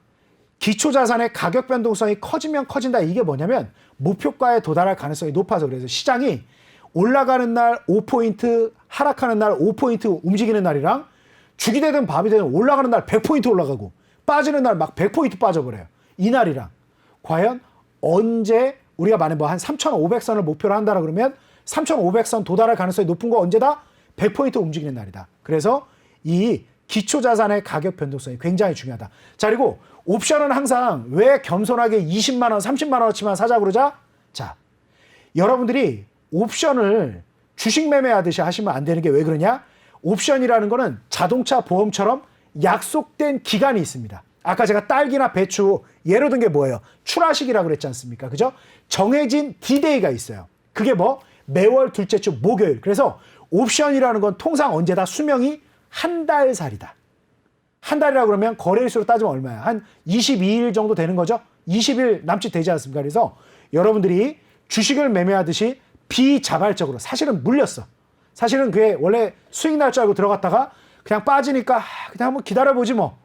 기초자산의 가격 변동성이 커지면 커진다. 이게 뭐냐면 목표가에 도달할 가능성이 높아서. 그래서 시장이 올라가는 날 5포인트, 하락하는 날 5포인트 움직이는 날이랑, 죽이 되든 밥이 되든 올라가는 날 100포인트 올라가고 빠지는 날 막 100포인트 빠져버려요. 이 날이랑 과연 언제, 우리가 만약 뭐 한 3,500선을 목표로 한다라 그러면 3,500선 도달할 가능성이 높은 거 언제다? 100포인트 움직이는 날이다. 그래서 이 기초자산의 가격 변동성이 굉장히 중요하다. 자, 그리고 옵션은 항상 왜 겸손하게 20만 원, 30만 원어치만 사자 그러자? 자, 여러분들이 옵션을 주식 매매하듯이 하시면 안 되는 게 왜 그러냐? 옵션이라는 거는 자동차 보험처럼 약속된 기간이 있습니다. 아까 제가 딸기나 배추 예로 든 게 뭐예요? 출하식이라고 그랬지 않습니까? 그죠? 정해진 디데이가 있어요. 그게 뭐? 매월 둘째 주 목요일. 그래서 옵션이라는 건 통상 언제다? 수명이 한 달살이다. 한 달이라고 그러면 거래일수로 따지면 얼마야? 한 22일 정도 되는 거죠? 20일 남짓 되지 않습니까? 그래서 여러분들이 주식을 매매하듯이 비자발적으로, 사실은 물렸어. 사실은 그게 원래 수익 날 줄 알고 들어갔다가 그냥 빠지니까 그냥 한번 기다려보지 뭐.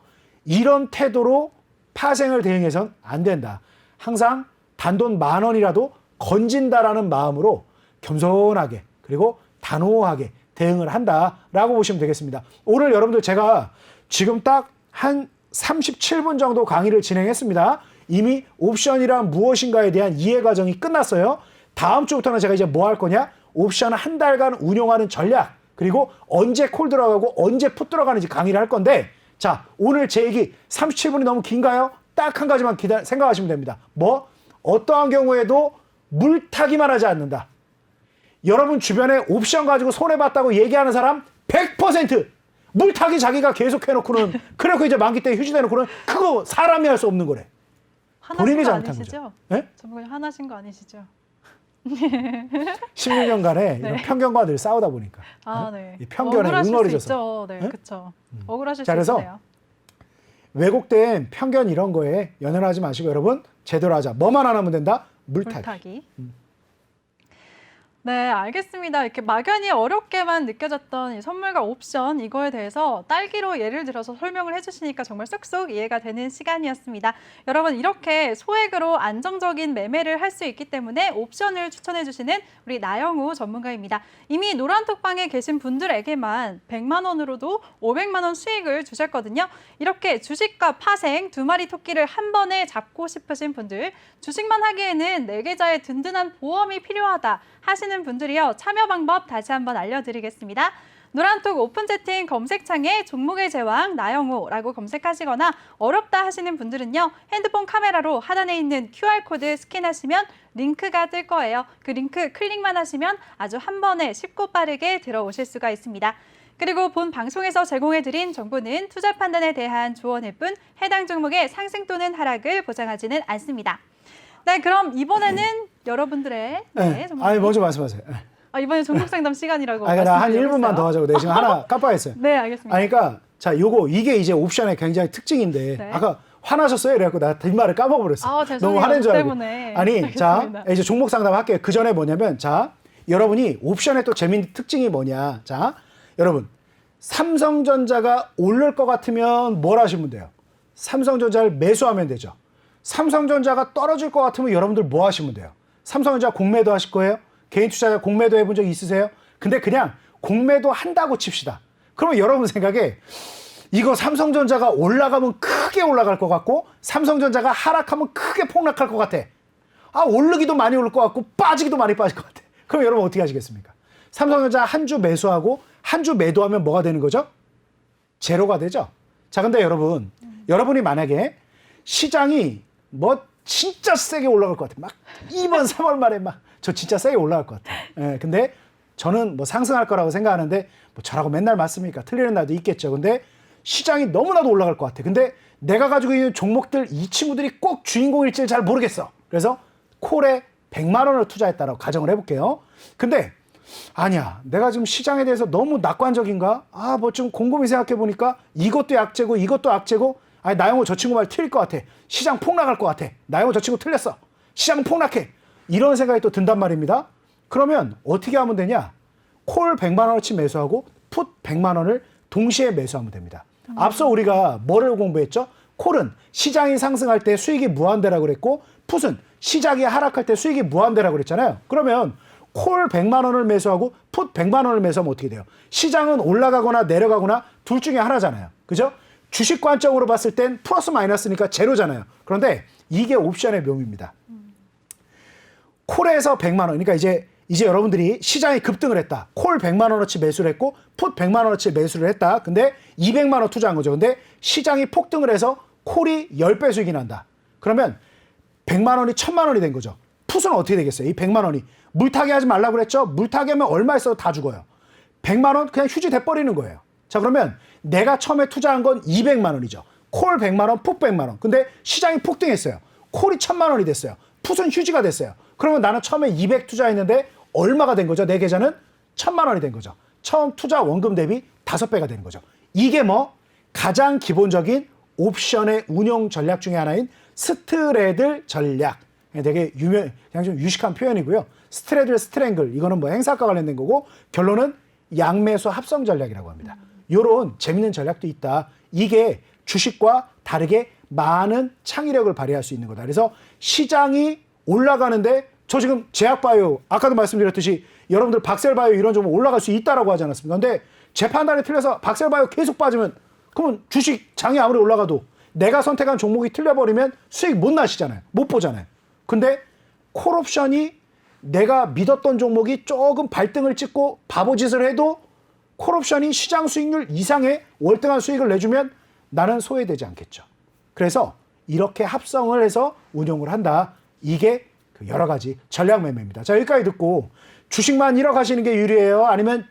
이런 태도로 파생을 대응해서는 안 된다. 항상 단돈 10,000원이라도 건진다라는 마음으로 겸손하게 그리고 단호하게 대응을 한다라고 보시면 되겠습니다. 오늘 여러분들 제가 지금 딱 한 37분 정도 강의를 진행했습니다. 이미 옵션이란 무엇인가에 대한 이해 과정이 끝났어요. 다음 주부터는 제가 이제 뭐 할 거냐? 옵션 한 달간 운용하는 전략, 그리고 언제 콜 들어가고 언제 풋 들어가는지 강의를 할 건데, 자, 오늘 제 얘기 37분이 너무 긴가요? 딱 한 가지만 생각하시면 됩니다. 뭐? 어떠한 경우에도 물타기만 하지 않는다. 여러분 주변에 옵션 가지고 손해봤다고 얘기하는 사람 100% 물타기 자기가 계속 해놓고는, 그래놓고 이제 만기 때 휴지대놓고는 그거 사람이 할 수 없는 거래. 본인이 잘못한 거죠. 네? 전부 화나신 거 아니시죠? 16년간에 이런 편견과 늘 싸우다 보니까. 네. 이 편견에 응어리져서. 네, 그렇죠. 억울하실 자, 수 그래서 있어요. 왜곡된 편견 이런 거에 연연하지 마시고 여러분 제대로 하자. 뭐만 안 하면 된다? 물타기. 네, 알겠습니다. 이렇게 막연히 어렵게만 느껴졌던 이 선물과 옵션, 이거에 대해서 딸기로 예를 들어서 설명을 해주시니까 정말 쏙쏙 이해가 되는 시간이었습니다. 여러분, 이렇게 소액으로 안정적인 매매를 할 수 있기 때문에 옵션을 추천해주시는 우리 나영우 전문가입니다. 이미 노란톡방에 계신 분들에게만 100만 원으로도 500만 원 수익을 주셨거든요. 이렇게 주식과 파생 두 마리 토끼를 한 번에 잡고 싶으신 분들, 주식만 하기에는 내 계좌에 든든한 보험이 필요하다 하시는 분들이요. 참여 방법 다시 한번 알려드리겠습니다. 노란톡 오픈 채팅 검색창에 종목의 제왕 나영우라고 검색하시거나 어렵다 하시는 분들은요. 핸드폰 카메라로 하단에 있는 QR코드 스캔하시면 링크가 뜰 거예요. 그 링크 클릭만 하시면 아주 한 번에 쉽고 빠르게 들어오실 수가 있습니다. 그리고 본 방송에서 제공해드린 정보는 투자 판단에 대한 조언일 뿐 해당 종목의 상승 또는 하락을 보장하지는 않습니다. 네, 그럼 이번에는 여러분들의 아니 먼저 말씀하세요. 이번에 종목 상담 시간이라고. 나 한 1분만 더 하자고. 내 지금 하나 깜빡했어요. 네, 알겠습니다. 그러니까 자, 이게 이제 옵션의 굉장히 특징인데 네. 아까 화나셨어요? 그래갖고 나 뒷말을 까먹어버렸어. 죄송해요. 너무 화낸 줄 알고. 때문에. 아니, 알겠습니다. 자, 이제 종목 상담 할게요. 그 전에 뭐냐면, 자, 여러분이 옵션의 또 재밌는 특징이 뭐냐. 자, 여러분, 삼성전자가 오를 것 같으면 뭘 하시면 돼요? 삼성전자를 매수하면 되죠. 삼성전자가 떨어질 것 같으면 여러분들 뭐 하시면 돼요? 삼성전자 공매도 하실 거예요? 개인 투자자 공매도 해본 적 있으세요? 근데 그냥 공매도 한다고 칩시다. 그러면 여러분 생각에 이거 삼성전자가 올라가면 크게 올라갈 것 같고 삼성전자가 하락하면 크게 폭락할 것 같아. 오르기도 많이 오를 것 같고 빠지기도 많이 빠질 것 같아. 그럼 여러분 어떻게 하시겠습니까? 삼성전자 한 주 매수하고 한 주 매도하면 뭐가 되는 거죠? 제로가 되죠. 자, 근데 여러분이 만약에 시장이 뭐 진짜 세게 올라갈 것 같아. 막 이번 3월 말에 막 저 진짜 세게 올라갈 것 같아. 근데 저는 뭐 상승할 거라고 생각하는데 뭐 저라고 맨날 맞습니까? 틀리는 날도 있겠죠. 근데 시장이 너무나도 올라갈 것 같아. 근데 내가 가지고 있는 종목들 이 친구들이 꼭 주인공일지 잘 모르겠어. 그래서 콜에 100만 원을 투자했다라고 가정을 해볼게요. 근데 아니야, 내가 지금 시장에 대해서 너무 낙관적인가? 뭐 좀 곰곰이 생각해 보니까 이것도 약재고 이것도 악재고 아니 나영호 저 친구 말 틀릴 것 같아. 시장 폭락할 것 같아. 나영호 저 친구 틀렸어. 시장은 폭락해. 이런 생각이 또 든단 말입니다. 그러면 어떻게 하면 되냐? 콜 100만 원어치 매수하고 풋 100만 원을 동시에 매수하면 됩니다. 앞서 우리가 뭐를 공부했죠? 콜은 시장이 상승할 때 수익이 무한대라고 그랬고 풋은 시장이 하락할 때 수익이 무한대라고 그랬잖아요. 그러면 콜 100만 원을 매수하고 풋 100만 원을 매수하면 어떻게 돼요? 시장은 올라가거나 내려가거나 둘 중에 하나잖아요. 그죠? 주식 관점으로 봤을 땐 플러스 마이너스니까 제로잖아요. 그런데 이게 옵션의 묘미입니다. 콜에서 100만 원, 그러니까 이제 여러분들이 시장이 급등을 했다. 콜 100만 원어치 매수를 했고 풋 100만 원어치 매수를 했다. 근데 200만 원 투자한 거죠. 근데 시장이 폭등을 해서 콜이 10배 수익이 난다. 그러면 100만 원이 1000만 원이 된 거죠. 풋은 어떻게 되겠어요? 이 100만 원이. 물타기 하지 말라고 그랬죠? 물타기 하면 얼마 있어도 다 죽어요. 100만 원 그냥 휴지 돼버리는 거예요. 자, 그러면 내가 처음에 투자한 건 200만 원이죠. 콜 100만 원, 풋 100만 원. 근데 시장이 폭등했어요. 콜이 1000만 원이 됐어요. 풋은 휴지가 됐어요. 그러면 나는 처음에 200 투자했는데 얼마가 된 거죠? 내 계좌는 1000만 원이 된 거죠. 처음 투자 원금 대비 5배가 되는 거죠. 이게 뭐 가장 기본적인 옵션의 운용 전략 중에 하나인 스트레들 전략. 되게 그냥 좀 유식한 표현이고요. 스트레들 스트랭글. 이거는 뭐 행사과 관련된 거고 결론은 양매수 합성 전략이라고 합니다. 요런 재밌는 전략도 있다. 이게 주식과 다르게 많은 창의력을 발휘할 수 있는 거다. 그래서 시장이 올라가는데 저 지금 제약바이오 아까도 말씀드렸듯이 여러분들 박셀바이오 이런 종목 올라갈 수 있다라고 하지 않았습니까? 근데 제 판단이 틀려서 박셀바이오 계속 빠지면 그러면 주식 장이 아무리 올라가도 내가 선택한 종목이 틀려버리면 수익 못 나시잖아요. 못 보잖아요. 근데 콜옵션이 내가 믿었던 종목이 조금 발등을 찍고 바보짓을 해도 콜옵션이 시장 수익률 이상의 월등한 수익을 내주면 나는 소외되지 않겠죠. 그래서 이렇게 합성을 해서 운용을 한다. 이게 그 여러 가지 전략 매매입니다. 자, 여기까지 듣고 주식만 1억 하시는 게 유리해요? 아니면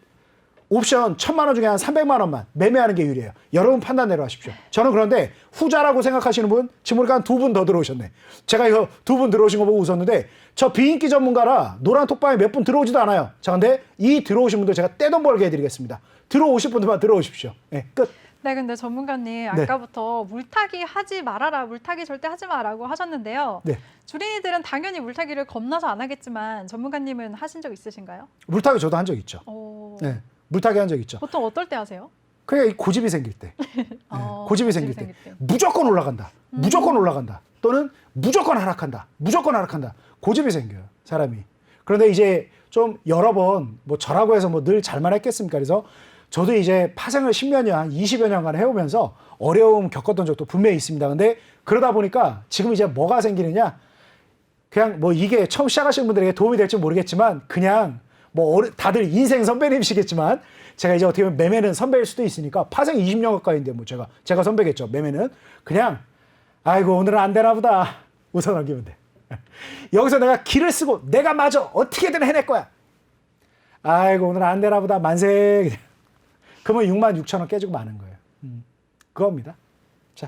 옵션 1000만 원 중에 한 300만 원만 매매하는 게 유리해요? 여러분 판단대로 하십시오. 저는 그런데 후자라고 생각하시는 분 지금 보니까 한 2분 더 들어오셨네. 제가 이거 2분 들어오신 거 보고 웃었는데 저 비인기 전문가라 노란 톡방에 몇 분 들어오지도 않아요. 자, 근데 이 들어오신 분들 제가 떼돈 벌게 해드리겠습니다. 들어오실 분들만 들어오십시오. 네, 끝. 네, 근데 전문가님 아까부터 물타기 하지 말아라, 물타기 절대 하지 마라고 하셨는데요. 네. 주린이들은 당연히 물타기를 겁나서 안 하겠지만 전문가님은 하신 적 있으신가요? 물타기 저도 한 적 있죠. 네, 물타기 한 적 있죠. 보통 어떨 때 하세요? 그냥 이 고집이 생길 때. 고집이 생길 때. 무조건 올라간다. 무조건 올라간다. 또는 무조건 하락한다. 무조건 하락한다. 고집이 생겨요, 사람이. 그런데 이제 좀 여러 번 뭐 저라고 해서 뭐 늘 잘만 했겠습니까? 그래서 저도 이제 파생을 10여 년, 한 20여 년간 해오면서 어려움 겪었던 적도 분명히 있습니다. 근데 그러다 보니까 지금 이제 뭐가 생기느냐? 그냥 뭐 이게 처음 시작하시는 분들에게 도움이 될지 모르겠지만 그냥 뭐 다들 인생 선배님이시겠지만 제가 이제 어떻게 보면 매매는 선배일 수도 있으니까 파생 20년 가까이인데 뭐 제가 선배겠죠. 매매는 그냥 아이고 오늘은 안 되나 보다 웃어 넘기면 돼. 여기서 내가 기를 쓰고 내가 맞아 어떻게든 해낼 거야. 아이고 오늘 안 되나 보다 만세. 그러면 66,000원 깨지고 마는 거예요. 그겁니다. 자,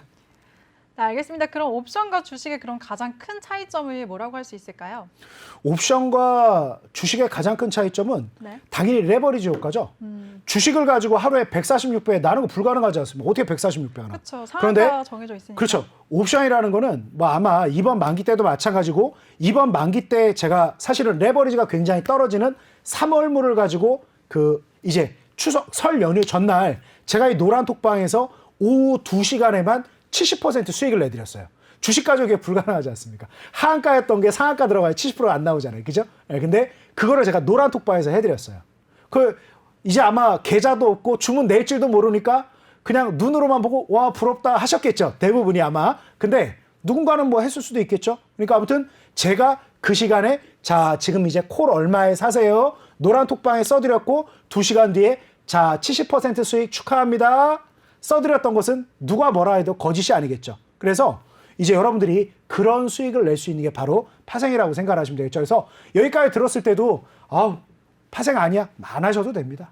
네, 알겠습니다. 그럼 옵션과 주식의 그런 가장 큰 차이점을 뭐라고 할 수 있을까요? 옵션과 주식의 가장 큰 차이점은 당연히 레버리지 효과죠. 주식을 가지고 하루에 146배 나는 거 불가능하지 않습니까? 어떻게 146배 하나? 그렇죠. 상한가 정해져 있으니까. 그렇죠. 옵션이라는 거는 뭐 아마 이번 만기 때도 마찬가지고 이번 만기 때 제가 사실은 레버리지가 굉장히 떨어지는 3월물을 가지고 그 이제 추석 설 연휴 전날 제가 이 노란 톡방에서 오후 2시간에만 70% 수익을 내드렸어요. 주식 가격이 불가능하지 않습니까? 하한가였던 게 상한가 들어가야 70%가 안 나오잖아요. 그죠? 네, 근데 그거를 제가 노란 톡방에서 해드렸어요. 이제 아마 계좌도 없고 주문 낼 줄도 모르니까 그냥 눈으로만 보고 와 부럽다 하셨겠죠. 대부분이 아마. 근데 누군가는 뭐 했을 수도 있겠죠. 그러니까 아무튼 제가 그 시간에 자 지금 이제 콜 얼마에 사세요? 노란 톡방에 써드렸고 2시간 뒤에 자 70% 수익 축하합니다. 써드렸던 것은 누가 뭐라 해도 거짓이 아니겠죠. 그래서 이제 여러분들이 그런 수익을 낼 수 있는 게 바로 파생이라고 생각하시면 되겠죠. 그래서 여기까지 들었을 때도 아우 파생 아니야? 안 하셔도 됩니다.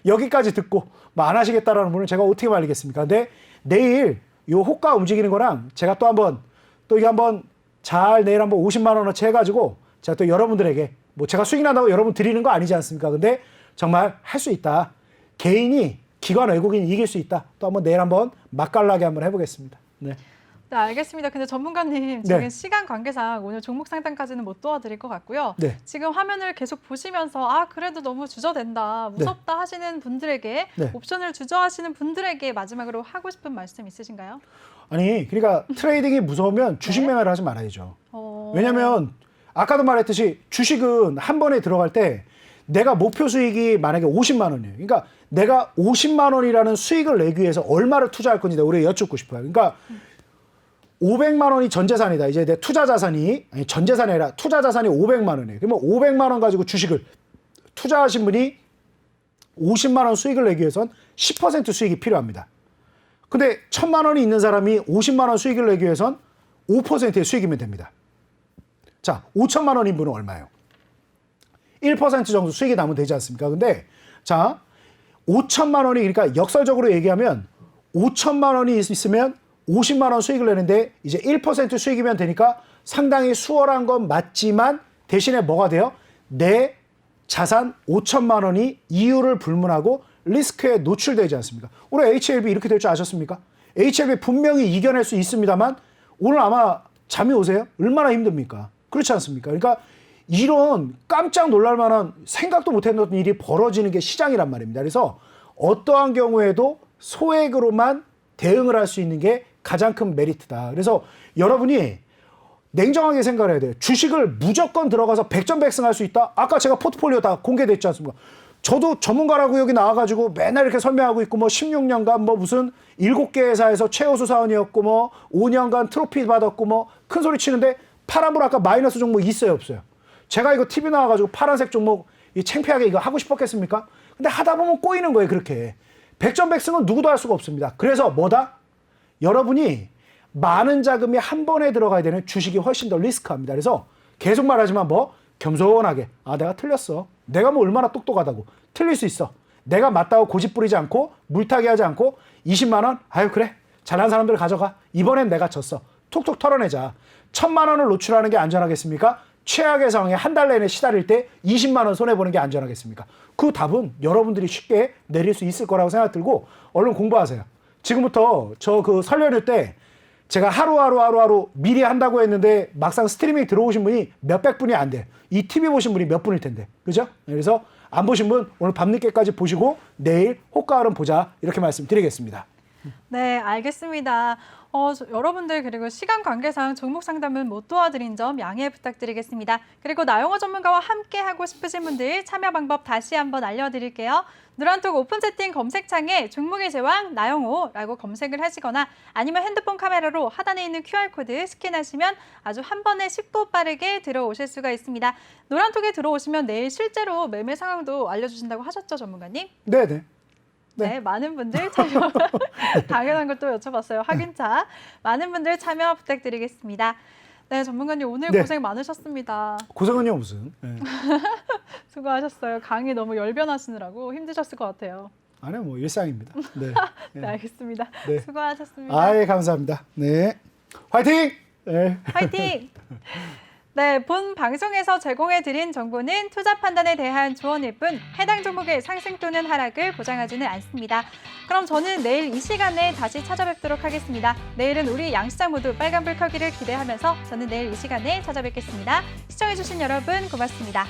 여기까지 듣고 뭐 안 하시겠다라는 분은 제가 어떻게 말리겠습니까? 근데 내일 요 호가 움직이는 거랑 제가 또 한번 또 이게 한번 잘 내일 한번 50만 원어치 해가지고 제가 또 여러분들에게 뭐 제가 수익 난다고 여러분 드리는 거 아니지 않습니까? 근데 정말 할 수 있다. 개인이 기관 외국인이 이길 수 있다. 또 한번 내일 한번 맛깔나게 한번 해보겠습니다. 네. 네, 알겠습니다. 근데 전문가님 지금 네. 시간 관계상 오늘 종목 상담까지는 못 도와드릴 것 같고요. 네. 지금 화면을 계속 보시면서 아 그래도 너무 주저된다, 무섭다 하시는 분들에게 네. 옵션을 주저하시는 분들에게 마지막으로 하고 싶은 말씀 있으신가요? 아니, 그러니까 트레이딩이 무서우면 주식 네. 매매를 하지 말아야죠. 왜냐면 아까도 말했듯이 주식은 한 번에 들어갈 때 내가 목표 수익이 만약에 50만 원이에요. 그러니까 내가 50만 원이라는 수익을 내기 위해서 얼마를 투자할 건지 내가 우리가 여쭙고 싶어요. 그러니까 500만 원이 전 재산이다. 이제 내 투자 자산이, 아니 전 재산이 아니라 투자 자산이 500만 원이에요. 그러면 500만 원 가지고 주식을 투자하신 분이 50만 원 수익을 내기 위해선 10% 수익이 필요합니다. 근데 1000만 원이 있는 사람이 50만 원 수익을 내기 위해선 5%의 수익이면 됩니다. 자, 5천만 원인 분은 얼마예요? 1% 정도 수익이 나면 되지 않습니까? 근데 자, 5천만 원이 그러니까 역설적으로 얘기하면 5천만 원이 있으면 50만 원 수익을 내는데 이제 1% 수익이면 되니까 상당히 수월한 건 맞지만 대신에 뭐가 돼요? 내 자산 5천만 원이 이유를 불문하고 리스크에 노출되지 않습니까? 오늘 HLB 이렇게 될 줄 아셨습니까? HLB 분명히 이겨낼 수 있습니다만 오늘 아마 잠이 오세요? 얼마나 힘듭니까? 그렇지 않습니까? 그러니까 이런 깜짝 놀랄 만한 생각도 못했던 일이 벌어지는 게 시장이란 말입니다. 그래서 어떠한 경우에도 소액으로만 대응을 할 수 있는 게 가장 큰 메리트다. 그래서 여러분이 냉정하게 생각을 해야 돼요. 주식을 무조건 들어가서 백전백승할 수 있다? 아까 제가 포트폴리오 다 공개됐지 않습니까? 저도 전문가라고 여기 나와가지고 맨날 이렇게 설명하고 있고 뭐 16년간 뭐 무슨 7개 회사에서 최우수 사원이었고 뭐 5년간 트로피 받았고 뭐 큰 소리 치는데 파란불 아까 마이너스 종목 있어요 없어요? 제가 이거 TV 나와가지고 파란색 종목 이 창피하게 이거 하고 싶었겠습니까? 근데 하다 보면 꼬이는 거예요 그렇게. 백전백승은 누구도 할 수가 없습니다. 그래서 뭐다? 여러분이 많은 자금이 한 번에 들어가야 되는 주식이 훨씬 더 리스크합니다. 그래서 계속 말하지만 뭐 겸손하게 아 내가 틀렸어. 내가 뭐 얼마나 똑똑하다고. 틀릴 수 있어. 내가 맞다고 고집 부리지 않고 물타기 하지 않고 20만 원? 아유 그래. 잘난 사람들 가져가. 이번엔 내가 졌어. 툭툭 털어내자. 1000만 원을 노출하는 게 안전하겠습니까? 최악의 상황에 한 달 내내 시달릴 때 20만 원 손해보는 게 안전하겠습니까? 그 답은 여러분들이 쉽게 내릴 수 있을 거라고 생각 들고 얼른 공부하세요. 지금부터 저 그 설 연휴 때 제가 하루하루 미리 한다고 했는데 막상 스트리밍 들어오신 분이 몇백 분이 안 돼요. 이 TV 보신 분이 몇 분일 텐데. 그죠? 그래서 안 보신 분 오늘 밤늦게까지 보시고 내일 호가을은 보자 이렇게 말씀드리겠습니다. 네, 알겠습니다. 여러분들 그리고 시간 관계상 종목 상담은 못 도와드린 점 양해 부탁드리겠습니다. 그리고 나영호 전문가와 함께 하고 싶으신 분들 참여 방법 다시 한번 알려드릴게요. 누란톡 오픈 채팅 검색창에 종목의 제왕 나영호라고 검색을 하시거나 아니면 핸드폰 카메라로 하단에 있는 QR코드 스캔하시면 아주 한 번에 쉽고 빠르게 들어오실 수가 있습니다. 노란톡에 들어오시면 내일 실제로 매매 상황도 알려주신다고 하셨죠, 전문가님? 네네. 네, 많은 분들 참여, 당연한 걸 또 여쭤봤어요. 확인차. 많은 분들 참여 부탁드리겠습니다. 네, 전문가님 오늘 네. 고생 많으셨습니다. 고생은요 무슨. 네. 수고하셨어요. 강의 너무 열변하시느라고 힘드셨을 것 같아요. 아니요 뭐 일상입니다. 네. 네, 알겠습니다. 네. 수고하셨습니다. 아예 감사합니다. 네. 화이팅! 네. 화이팅! 네, 본 방송에서 제공해드린 정보는 투자 판단에 대한 조언일 뿐 해당 종목의 상승 또는 하락을 보장하지는 않습니다. 그럼 저는 내일 이 시간에 다시 찾아뵙도록 하겠습니다. 내일은 우리 양시장 모두 빨간불 켜기를 기대하면서 저는 내일 이 시간에 찾아뵙겠습니다. 시청해주신 여러분 고맙습니다.